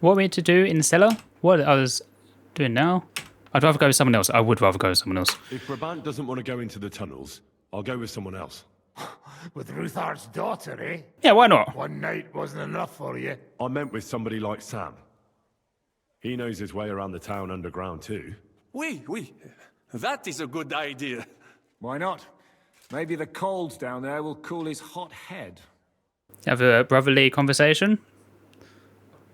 What are we to do in the cellar? What are others doing now? I'd rather go with someone else. I would rather go with someone else.
If Brabant doesn't want to go into the tunnels, I'll go with someone else.
With Ruthard's daughter, eh?
Yeah, why not?
One night wasn't enough for you.
I meant with somebody like Sam. He knows his way around the town underground too.
Oui. That is a good idea.
Why not? Maybe the cold down there will cool his hot head.
Have a brotherly conversation.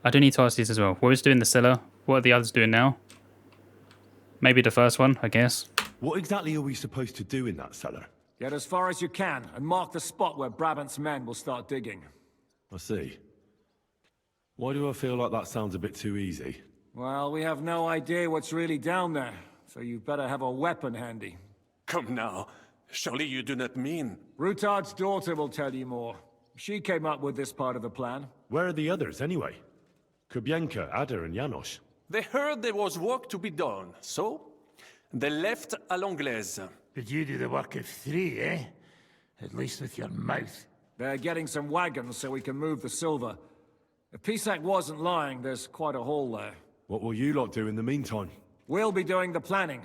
I do need to ask these as well. What is doing in the cellar? What are the others doing now? Maybe the first one, I guess.
What exactly are we supposed to do in that cellar?
Get as far as you can, and mark the spot where Brabant's men will start digging.
I see. Why do I feel like that sounds a bit too easy?
Well, we have no idea what's really down there, so you'd better have a weapon handy.
Come now. Surely you do not mean...
Rutard's daughter will tell you more. She came up with this part of the plan.
Where are the others, anyway? Kubienka, Ada, and Janos.
They heard there was work to be done, so they left à l'anglaise.
Did you do the work of 3, eh? At least with your mouth.
They're getting some wagons so we can move the silver. If Pisak wasn't lying, there's quite a hole there.
What will you lot do in the meantime?
We'll be doing the planning.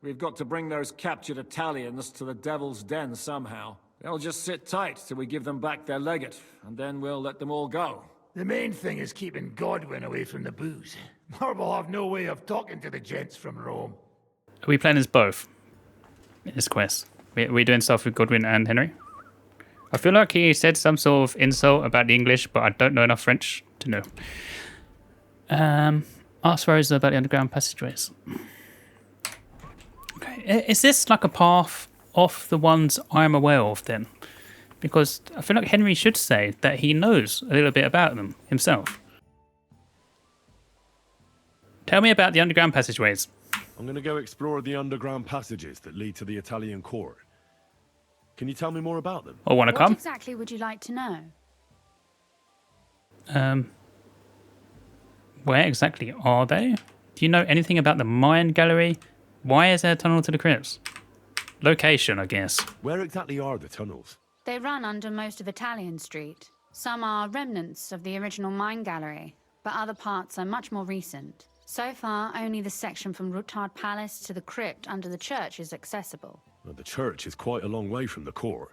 We've got to bring those captured Italians to the Devil's Den somehow. They'll just sit tight till we give them back their legate, and then we'll let them all go.
The main thing is keeping Godwin away from the booze. Or we'll have no way of talking to the gents from Rome.
Are we playing as both in this quest? Are we doing stuff with Godwin and Henry? I feel like he said some sort of insult about the English, but I don't know enough French to know. Ask Rosa about the underground passageways. Okay, is this like a path off the ones I'm aware of then? Because I feel like Henry should say that he knows a little bit about them himself. Tell me about the underground passageways.
I'm going to go explore the underground passages that lead to the Italian court. Can you tell me more about them?
Or want to come?
What exactly would you like to know?
Where exactly are they? Do you know anything about the mine gallery? Why is there a tunnel to the crypts? Location, I guess.
Where exactly are the tunnels?
They run under most of Italian Street. Some are remnants of the original mine gallery, but other parts are much more recent. So far, only the section from Rutard Palace to the crypt under the church is accessible.
Well, the church is quite a long way from the court.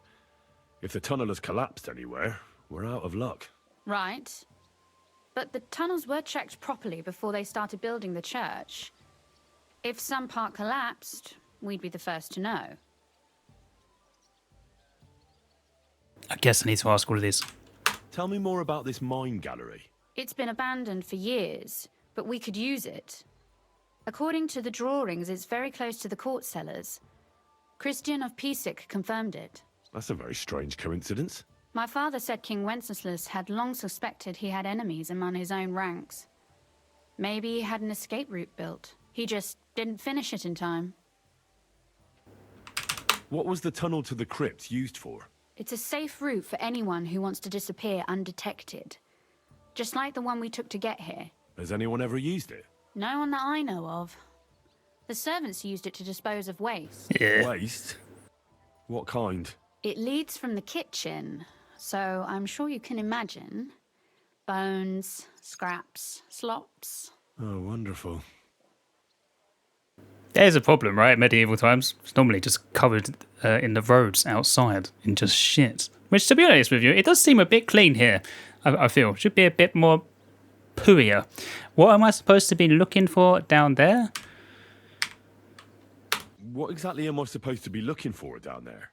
If the tunnel has collapsed anywhere, we're out of luck.
Right. But the tunnels were checked properly before they started building the church. If some part collapsed, we'd be the first to know.
I guess I need to ask all of this.
Tell me more about this mine gallery.
It's been abandoned for years, but we could use it. According to the drawings, it's very close to the court cellars. Christian of Pisak confirmed it.
That's a very strange coincidence.
My father said King Wenceslas had long suspected he had enemies among his own ranks. Maybe he had an escape route built. He just didn't finish it in time.
What was the tunnel to the crypt used for?
It's a safe route for anyone who wants to disappear undetected. Just like the one we took to get here.
Has anyone ever used it?
No one that I know of. The servants used it to dispose of waste.
Yeah.
Waste? What kind?
It leads from the kitchen, so I'm sure you can imagine. Bones, scraps, slops.
Oh, wonderful.
There's a problem, right? Medieval times. It's normally just covered in the roads outside in just shit. Which, to be honest with you, it does seem a bit clean here, I feel. Should be a bit more pooier. What am I supposed to be looking for down there?
What exactly am I supposed to be looking for down there?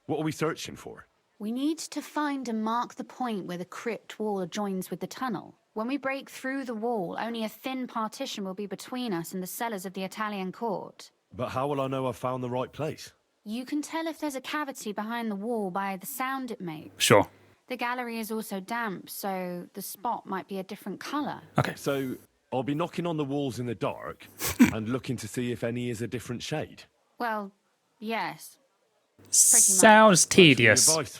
What are we searching for?
We need to find and mark the point where the crypt wall joins with the tunnel. When we break through the wall, only a thin partition will be between us and the cellars of the Italian court.
But how will I know I've found the right place?
You can tell if there's a cavity behind the wall by the sound it makes.
Sure.
The gallery is also damp, so the spot might be a different colour.
Okay.
So I'll be knocking on the walls in the dark and looking to see if any is a different shade.
Well, yes.
Sounds tedious.
Advice.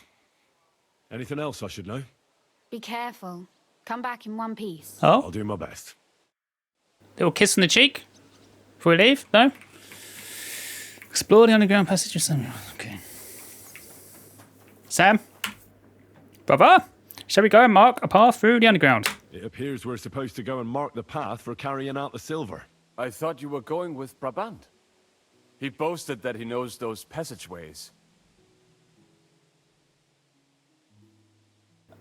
Anything else I should know?
Be careful. Come back in one piece.
Oh?
I'll do my best.
Little kiss on the cheek before we leave? No? Explore the underground passage or something. Okay. Sam? Brother? Shall we go and mark a path through the underground?
It appears we're supposed to go and mark the path for carrying out the silver.
I thought you were going with Brabant. He boasted that he knows those passageways.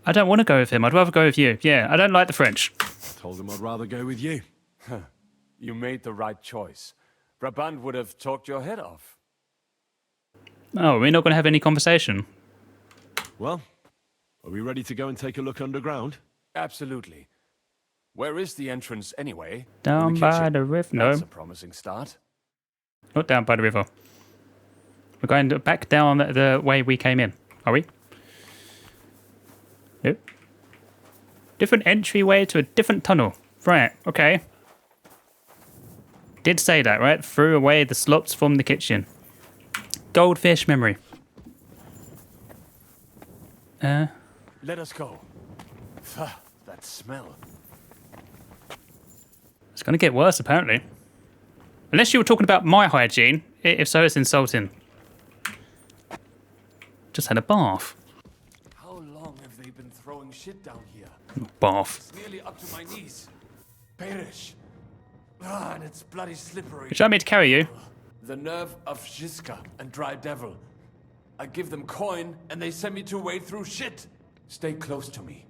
I don't want to go with him. I'd rather go with you. Yeah, I don't like the French.
Told him I'd rather go with you.
You made the right choice. Brabant would have talked your head off.
Oh, we're not going to have any conversation.
Well, are we ready to go and take a look underground?
Absolutely. Where is the entrance anyway?
Down by the river. No.
That's a promising start.
Not down by the river. We're going back down the way we came in. Are we? Nope. Different entryway to a different tunnel. Right, okay. Did say that, right? Threw away the slops from the kitchen. Goldfish memory.
Let us go. That smell.
It's going to get worse, apparently. Unless you were talking about my hygiene. If so, it's insulting. Just had a bath.
How long have they been throwing shit down here?
Bath.
It's nearly up to my knees. Perish. And it's bloody slippery.
Would you like me to carry you?
The nerve of Zizka and Dry Devil. I give them coin, and they send me to wade through shit. Stay close to me.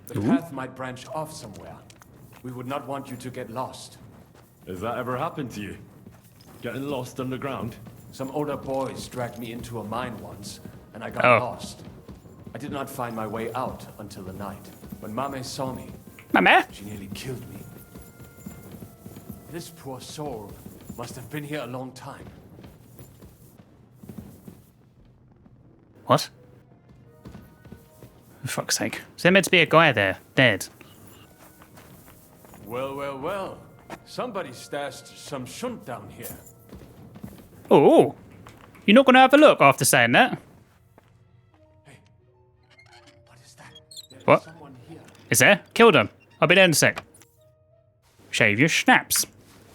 The path might branch off somewhere. We would not want you to get lost.
Has that ever happened to you? Getting lost underground?
Some older boys dragged me into a mine once, and I got lost. I did not find my way out until the night. When Mame saw me, she nearly killed me. This poor soul must have been here a long time.
What? For fuck's sake. Is there meant to be a guy there, dead?
Well, well, well. Somebody stashed some shunt down here.
Oh, you're not going to have a look after saying that?
What is that?
What? Is there? Killed him. I'll be there in a sec. Shave your schnaps.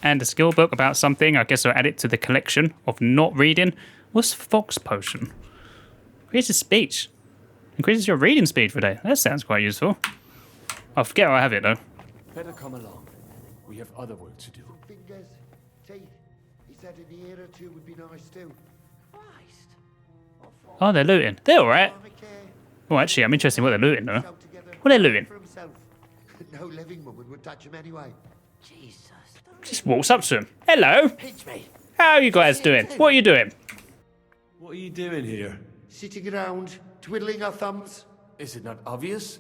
And a skill book about something. I guess I'll add it to the collection of not reading. What's Fox Potion? Increases speech. Increases your reading speed for a day. That sounds quite useful. I'll forget I have it though.
Better come along. We have other work to do.
Fingers, teeth. He said in a year or two would be nice too.
Oh, they're looting. They're alright. Oh, actually, I'm interested in what they're looting though. What are they looting?
No living woman would touch him anyway. Jesus.
Just walks up to him. Hello. How are you guys doing? What are you doing?
What are you doing here?
Sitting around, twiddling our thumbs.
Is it not obvious?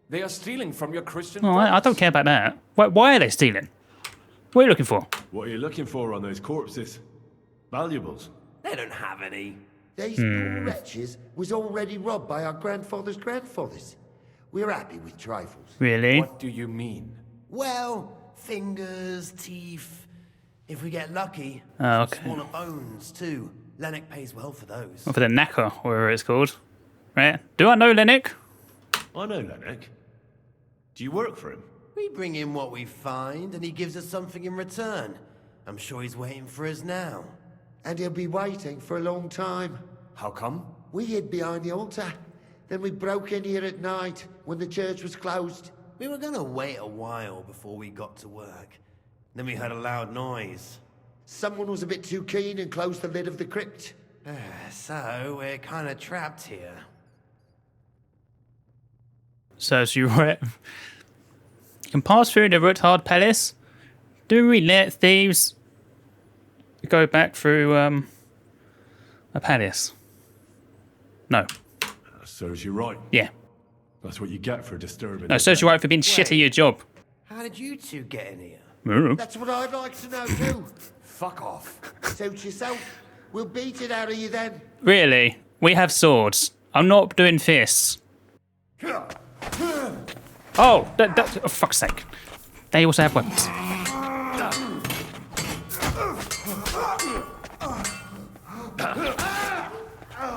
They are stealing from your Christian
Oh, I don't care about that. Why are they stealing? What are you looking for?
What are you looking for on those corpses? Valuables?
They don't have any.
These poor wretches was already robbed by our grandfather's grandfathers. We're happy with trifles.
Really?
What do you mean?
Well, fingers, teeth. If we get lucky,
Oh, okay.
smaller bones too. Lennox pays well for those.
Or for the knacker, or whatever it's called. Right? Do I know Lennox?
I know Lennox. Do you work for him?
We bring in what we find, and he gives us something in return. I'm sure he's waiting for us now.
And he'll be waiting for a long time.
How come?
We hid behind the altar. Then we broke in here at night when the church was closed.
We were gonna wait a while before we got to work. Then we heard a loud noise.
Someone was a bit too keen and closed the lid of the crypt.
So we're kinda trapped here.
So you can pass through the Ruthard Palace. Do we let thieves go back through a palace? No.
That serves you right.
Yeah.
That's what you get for disturbing.
No, serves you right for being shit at your job.
How did you two get in here?
That's what I'd like to know too.
Fuck off.
Suit yourself. We'll beat it out of you then.
Really? We have swords. I'm not doing fists. Oh, oh, fuck's sake. They also have weapons.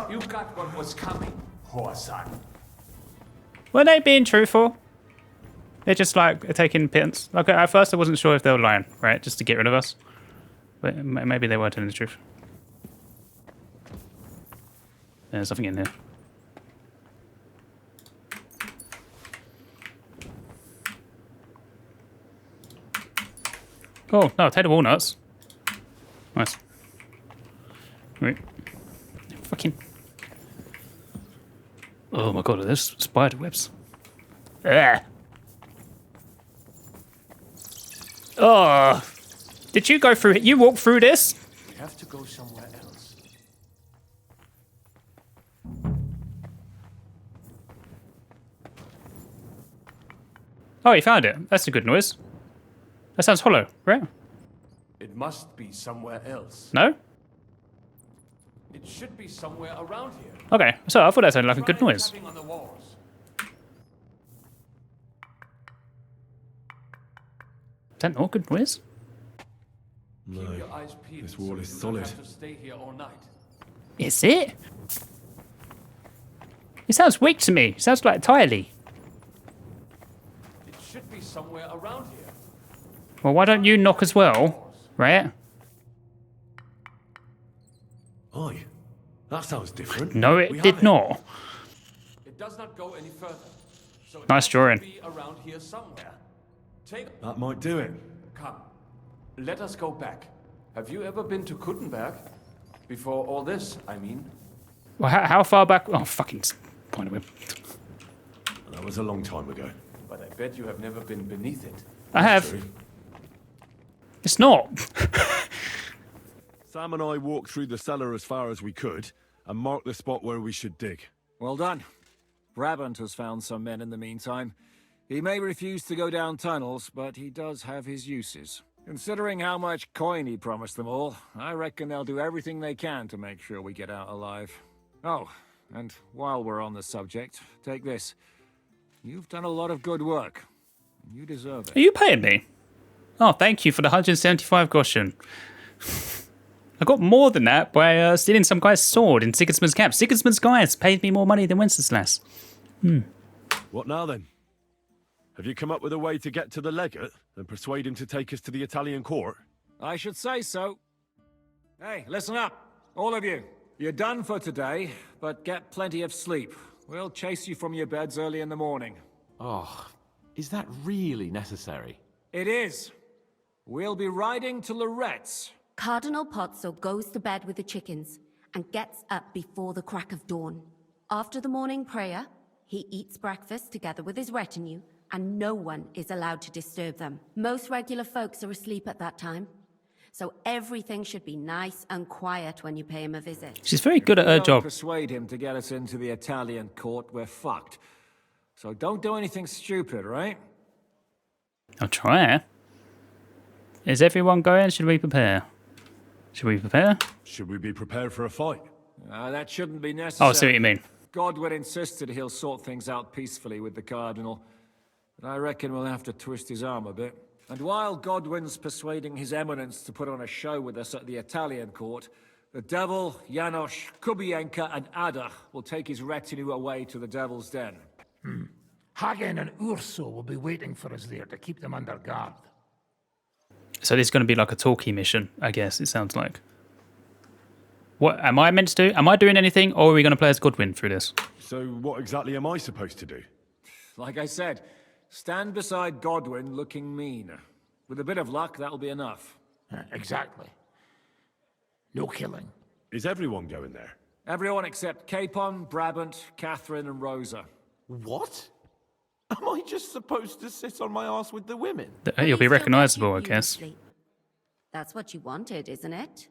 You got what was coming, whore son.
Were they being truthful? They're just like taking pittance. Like at first I wasn't sure if they were lying, right? Just to get rid of us. But maybe they were telling the truth. There's something in here. Oh, no, take the walnuts. Nice. Wait. Fucking. Oh my god, there's spider webs. Ugh. Oh. Did you go through it? You walked through this?
We have to go somewhere else.
Oh, you found it. That's a good noise. That sounds hollow, right?
It must be somewhere else.
No?
It should be somewhere around here.
Okay, so I thought that sounded like a good noise.
Tapping on the walls.
Is that not a good noise?
No.
Keep your eyes peeled
This wall
so
is
you
solid.
don't have to stay here all night.
Is it? It sounds weak to me. It sounds like entirely.
It should be somewhere around here.
Well, why don't you knock as well, right?
Oi, that sounds different.
No, it did not.
It does not go any further.
Nice drawing.
Be around here somewhere.
That might do it.
Come, let us go back. Have you ever been to Kuttenberg? Before all this, I mean.
Well, how far back? Oh, fucking point of him.
That was a long time ago.
But I bet you have never been beneath it.
I have. It's not.
Sam and I walked through the cellar as far as we could and marked the spot where we should dig.
Well done. Brabant has found some men in the meantime. He may refuse to go down tunnels, but he does have his uses. Considering how much coin he promised them all, I reckon they'll do everything they can to make sure we get out alive. Oh, and while we're on the subject, take this. You've done a lot of good work. You deserve it.
Are you paying me? Oh, thank you for the 175 groschen. I got more than that by stealing some guy's sword in Sigismund's camp. Sigismund's guys paid me more money than Wenceslas.
What now then? Have you come up with a way to get to the legate and persuade him to take us to the Italian court?
I should say so. Hey, listen up, all of you. You're done for today, but get plenty of sleep. We'll chase you from your beds early in the morning.
Oh, is that really necessary?
It is. We'll be riding to Loretz.
Cardinal Pozzo goes to bed with the chickens and gets up before the crack of dawn. After the morning prayer, he eats breakfast together with his retinue, and no one is allowed to disturb them. Most regular folks are asleep at that time, so everything should be nice and quiet when you pay him a visit.
She's very good at her job.
Persuade him to get us into the Italian court, we're fucked. So don't do anything stupid, right?
I'll try. Is everyone going? Should we prepare? Should we prepare?
Should we be prepared for a fight?
That shouldn't be necessary.
Oh, I see what you mean.
Godwin insisted he'll sort things out peacefully with the Cardinal. But I reckon we'll have to twist his arm a bit. And while Godwin's persuading His Eminence to put on a show with us at the Italian court, the Devil, Janosch, Kubienka, and Ada will take his retinue away to the Devil's Den.
Hagen and Urso will be waiting for us there to keep them under guard.
So this is going to be like a talkie mission, I guess, it sounds like. What am I meant to do? Am I doing anything, or are we going to play as Godwin through this?
So what exactly am I supposed to do?
Like I said, stand beside Godwin looking mean. With a bit of luck, that'll be enough.
Exactly. No killing.
Is everyone going there?
Everyone except Capon, Brabant, Catherine, and Rosa.
What? Am I just supposed to sit on my ass with the women?
You'll be recognisable, I guess.
That's what you wanted, isn't it?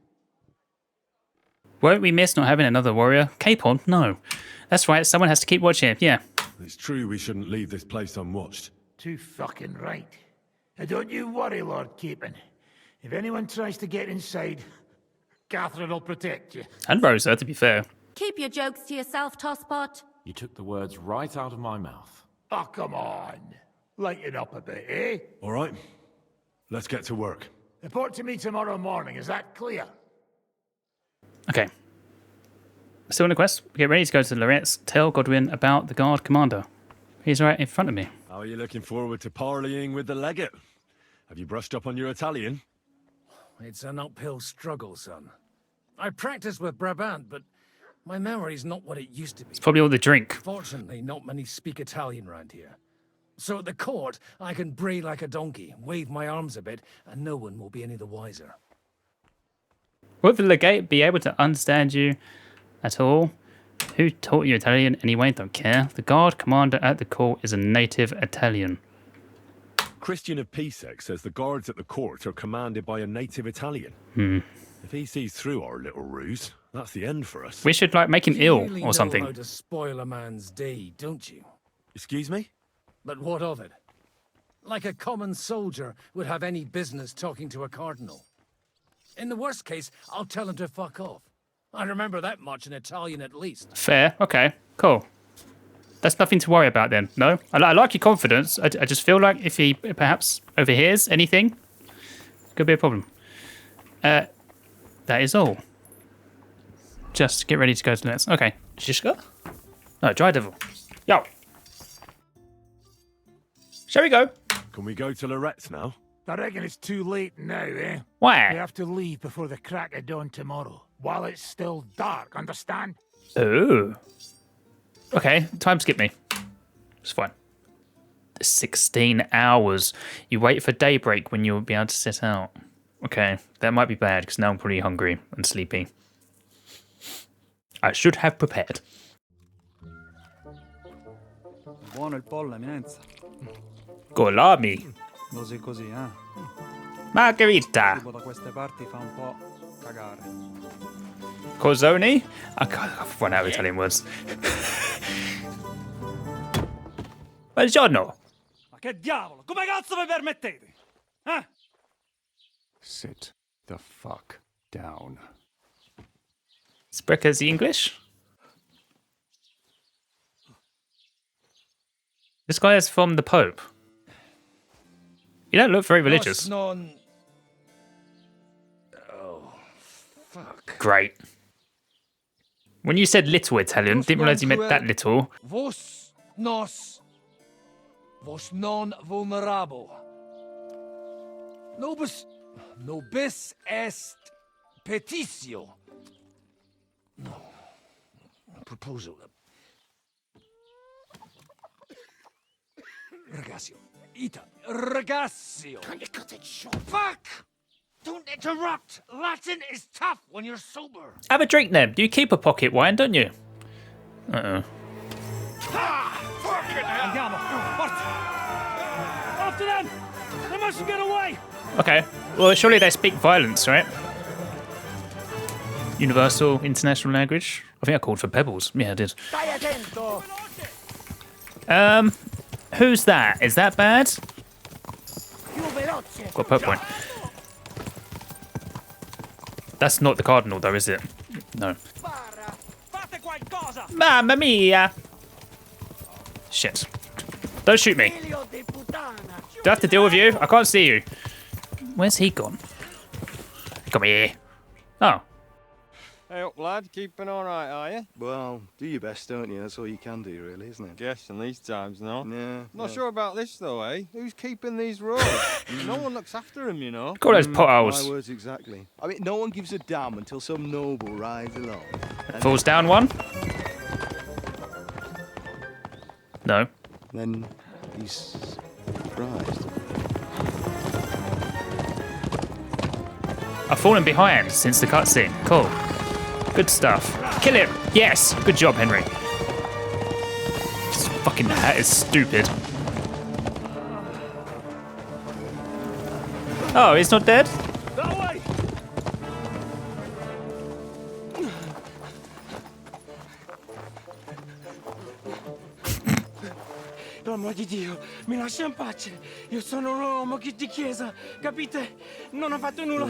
Won't we miss not having another warrior? Capon? No. That's right, someone has to keep watch here, yeah.
It's true we shouldn't leave this place unwatched.
Too fucking right. And don't you worry, Lord Capon. If anyone tries to get inside, Catherine will protect you.
And Rosa, to be fair.
Keep your jokes to yourself, Tosspot.
You took the words right out of my mouth.
Oh, come on. Lighten up a bit, eh?
All right. Let's get to work.
Report to me tomorrow morning, is that clear?
Okay. Still on a quest. Get ready to go to Loretz. Tell Godwin about the guard commander. He's right in front of me.
How are you looking forward to parleying with the legate? Have you brushed up on your Italian?
It's an uphill struggle, son. I practiced with Brabant, but my memory's not what it used to be.
It's probably all the drink.
Fortunately, not many speak Italian round here. So at the court, I can bray like a donkey, wave my arms a bit, and no one will be any the wiser.
Will the legate be able to understand you at all? Who taught you Italian anyway? Don't care. The guard commander at the court is a native Italian.
Christian of Pisek says the guards at the court are commanded by a native Italian. If he sees through our little ruse, that's the end for us.
We should like make him ill
really
or something.
know how to spoil a man's day, don't you?
Excuse me?
But what of it? Like a common soldier would have any business talking to a cardinal. In the worst case, I'll tell him to fuck off. I remember that much in Italian at least.
Fair. Okay. Cool. That's nothing to worry about then. No? I like your confidence. I just feel like if he perhaps overhears anything, could be a problem. That is all. Just get ready to go to the next. Okay. Zizka? No, Dry Devil. Yo. Shall we go?
Can we go to Loretz now?
I reckon it's too late now, eh?
Why?
We have to leave before the crack of dawn tomorrow, while it's still dark, understand?
Oh. Okay, time skip me. It's fine. 16 hours. You wait for daybreak when you'll be able to set out. Okay, that might be bad because now I'm pretty hungry and sleepy. I should have prepared.
Buono il pollo, eminenza.
Golami.
Così così, eh?
Margherita.
Tipo da queste parti fa un po' cagare.
Corzoni? I've run out of Italian words. Buongiorno.
Ma che diavolo? Come cazzo vi permettete? Eh?
Sit the fuck down.
Sprechen Sie English? This guy is from the Pope. You don't look very religious.
Non... Oh, fuck.
Great. When you said little Italian, didn't realise you meant that little.
Vos non vulnerabo. Nobis est petitio. No. Proposal. Ragazio. Ragazio. Can you cut it short? Fuck! Don't interrupt! Latin is tough when you're sober.
Have a drink then. You keep a pocket wine, don't you? Uh-oh.
Fucking hell! Andiamo! Forza! After them! They mustn't get away!
Okay. Well, surely they speak violence, right? Universal international language? I think I called for pebbles. Yeah, I did. Who's that? Is that bad? Got a Pope point. That's not the Cardinal, though, is it? No. Mamma mia! Shit. Don't shoot me. Do I have to deal with you? I can't see you. Where's he gone? Come here. Oh.
Hey up, lad. Keeping all right, are you?
Well, do your best, don't you? That's all you can do, really, isn't it?
Guess in these times, no?
Yeah.
Not sure about this, though, eh? Who's keeping these roads? No one looks after them, you know.
Call those potholes.
My words exactly. I mean, no one gives a damn until some noble rides along.
Falls down one. No.
Then he's surprised.
I've fallen behind since the cutscene. Cool. Good stuff. Kill him! Yes! Good job, Henry. This fucking hat is stupid. Oh, he's not dead?
That way! L'uomo di Dio, mi lascia in pace. Io sono un uomo di chiesa, capite? Non ho fatto nulla.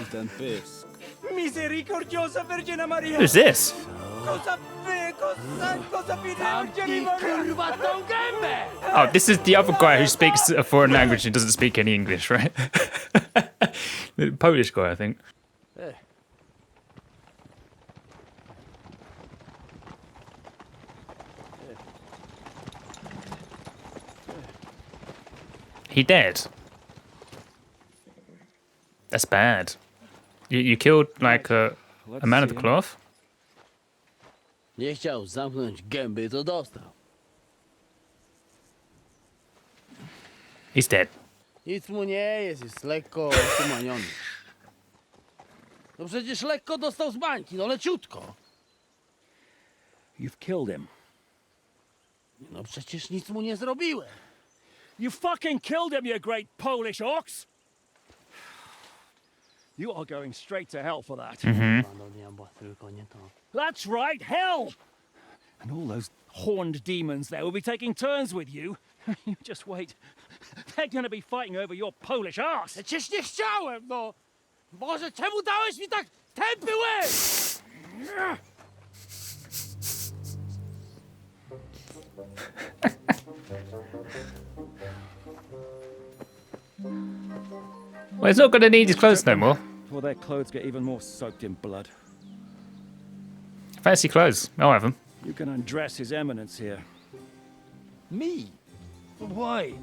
Misericordiosa Vergine Maria.
Who's this?
Cosa pide Vergine Maria?
Oh, this is the other guy who speaks a foreign language and doesn't speak any English, right? The Polish guy, I think. He dead? That's bad. You killed, like, a man of the cloth?
Nie chciał zamknąć gęby, to dostał.
He's dead.
Nic mu nie jest lekko tumaniony. No przecież lekko dostał z bańki, no leciutko.
You've killed him.
No przecież nic mu nie zrobiłem.
You fucking killed him, you great Polish ox! You are going straight to hell for that. That's right, hell! And all those horned demons there will be taking turns with you. You just wait. They're gonna be fighting over your Polish ass.
Przecież nie chciałem, no! Boże, czemu dałeś mi tak tępy łeb?
Well, he's not going to need his clothes no more.
Well, their clothes get even more soaked in blood.
Fancy clothes. I'll have them.
You can undress His Eminence here. Me? Why?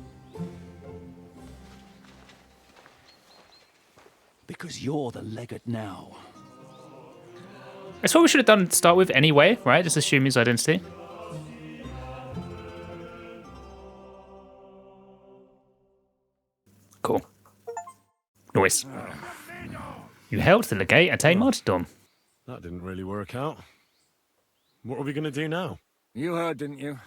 Because you're the legate now.
That's what we should have done to start with anyway, right? Just assume his identity. voice. You helped the legate attain martyrdom.
That didn't really work out. What are we going to do now?
You heard, didn't you?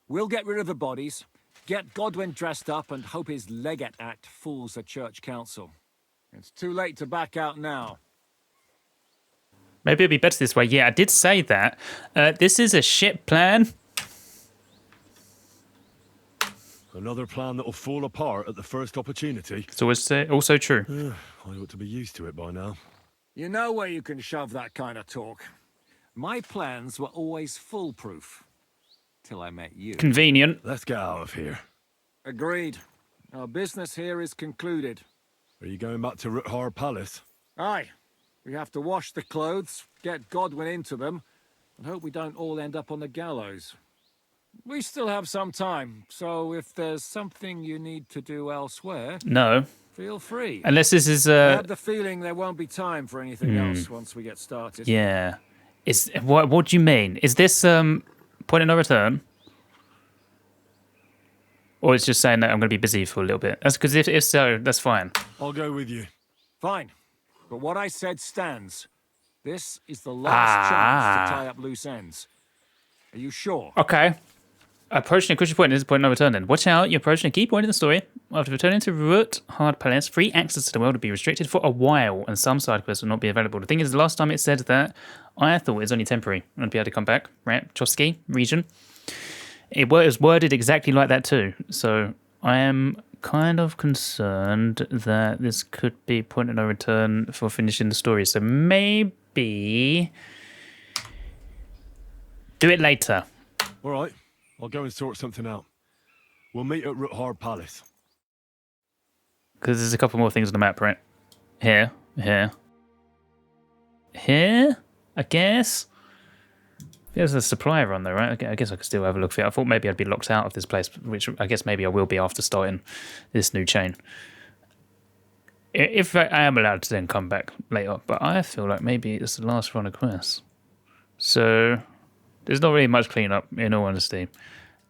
We'll get rid of the bodies, get Godwin dressed up, and hope his Legate Act fools the Church Council. It's too late to back out now.
Maybe it'd be better this way. Yeah, I did say that. This is a shit plan.
Another plan that'll fall apart at the first opportunity.
It's always also true.
I ought to be used to it by now.
You know where you can shove that kind of talk. My plans were always foolproof. Till I met you.
Convenient.
Let's get out of here.
Agreed. Our business here is concluded.
Are you going back to Ruthar Palace?
Aye. We have to wash the clothes, get Godwin into them, and hope we don't all end up on the gallows. We still have some time, so if there's something you need to do elsewhere...
No.
Feel free.
Unless this is...
I have the feeling there won't be time for anything else once we get started.
Yeah. What do you mean? Is this point of no return? Or it's just saying that I'm going to be busy for a little bit? That's because if so, that's fine.
I'll go with you.
Fine. But what I said stands. This is the last chance to tie up loose ends. Are you sure?
Okay. Approaching a crucial point is a point of no return then. Watch out, you're approaching a key point in the story. After returning to Ruthar Palace, free access to the world will be restricted for a while, and some side quests will not be available. The thing is, the last time it said that, I thought it was only temporary. I'm going to be able to come back, right? Chosky region. It was worded exactly like that too. So I am kind of concerned that this could be point of no return for finishing the story. So maybe do it later.
All right. I'll go and sort something out. We'll meet at Ruthar Palace.
Because there's a couple more things on the map, right? Here, I guess. There's a supply run though, right? I guess I could still have a look for it. I thought maybe I'd be locked out of this place, which I guess maybe I will be after starting this new chain. If I am allowed to then come back later, but I feel like maybe it's the last run of quests. So there's not really much cleanup, in all honesty.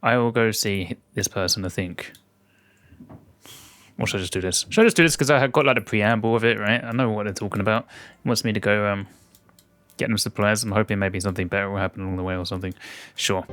I will go see this person, I think. Or should I just do this? Should I just do this because I have got like a preamble of it, right? I know what they're talking about. He wants me to go get them supplies. I'm hoping maybe something better will happen along the way or something. Sure.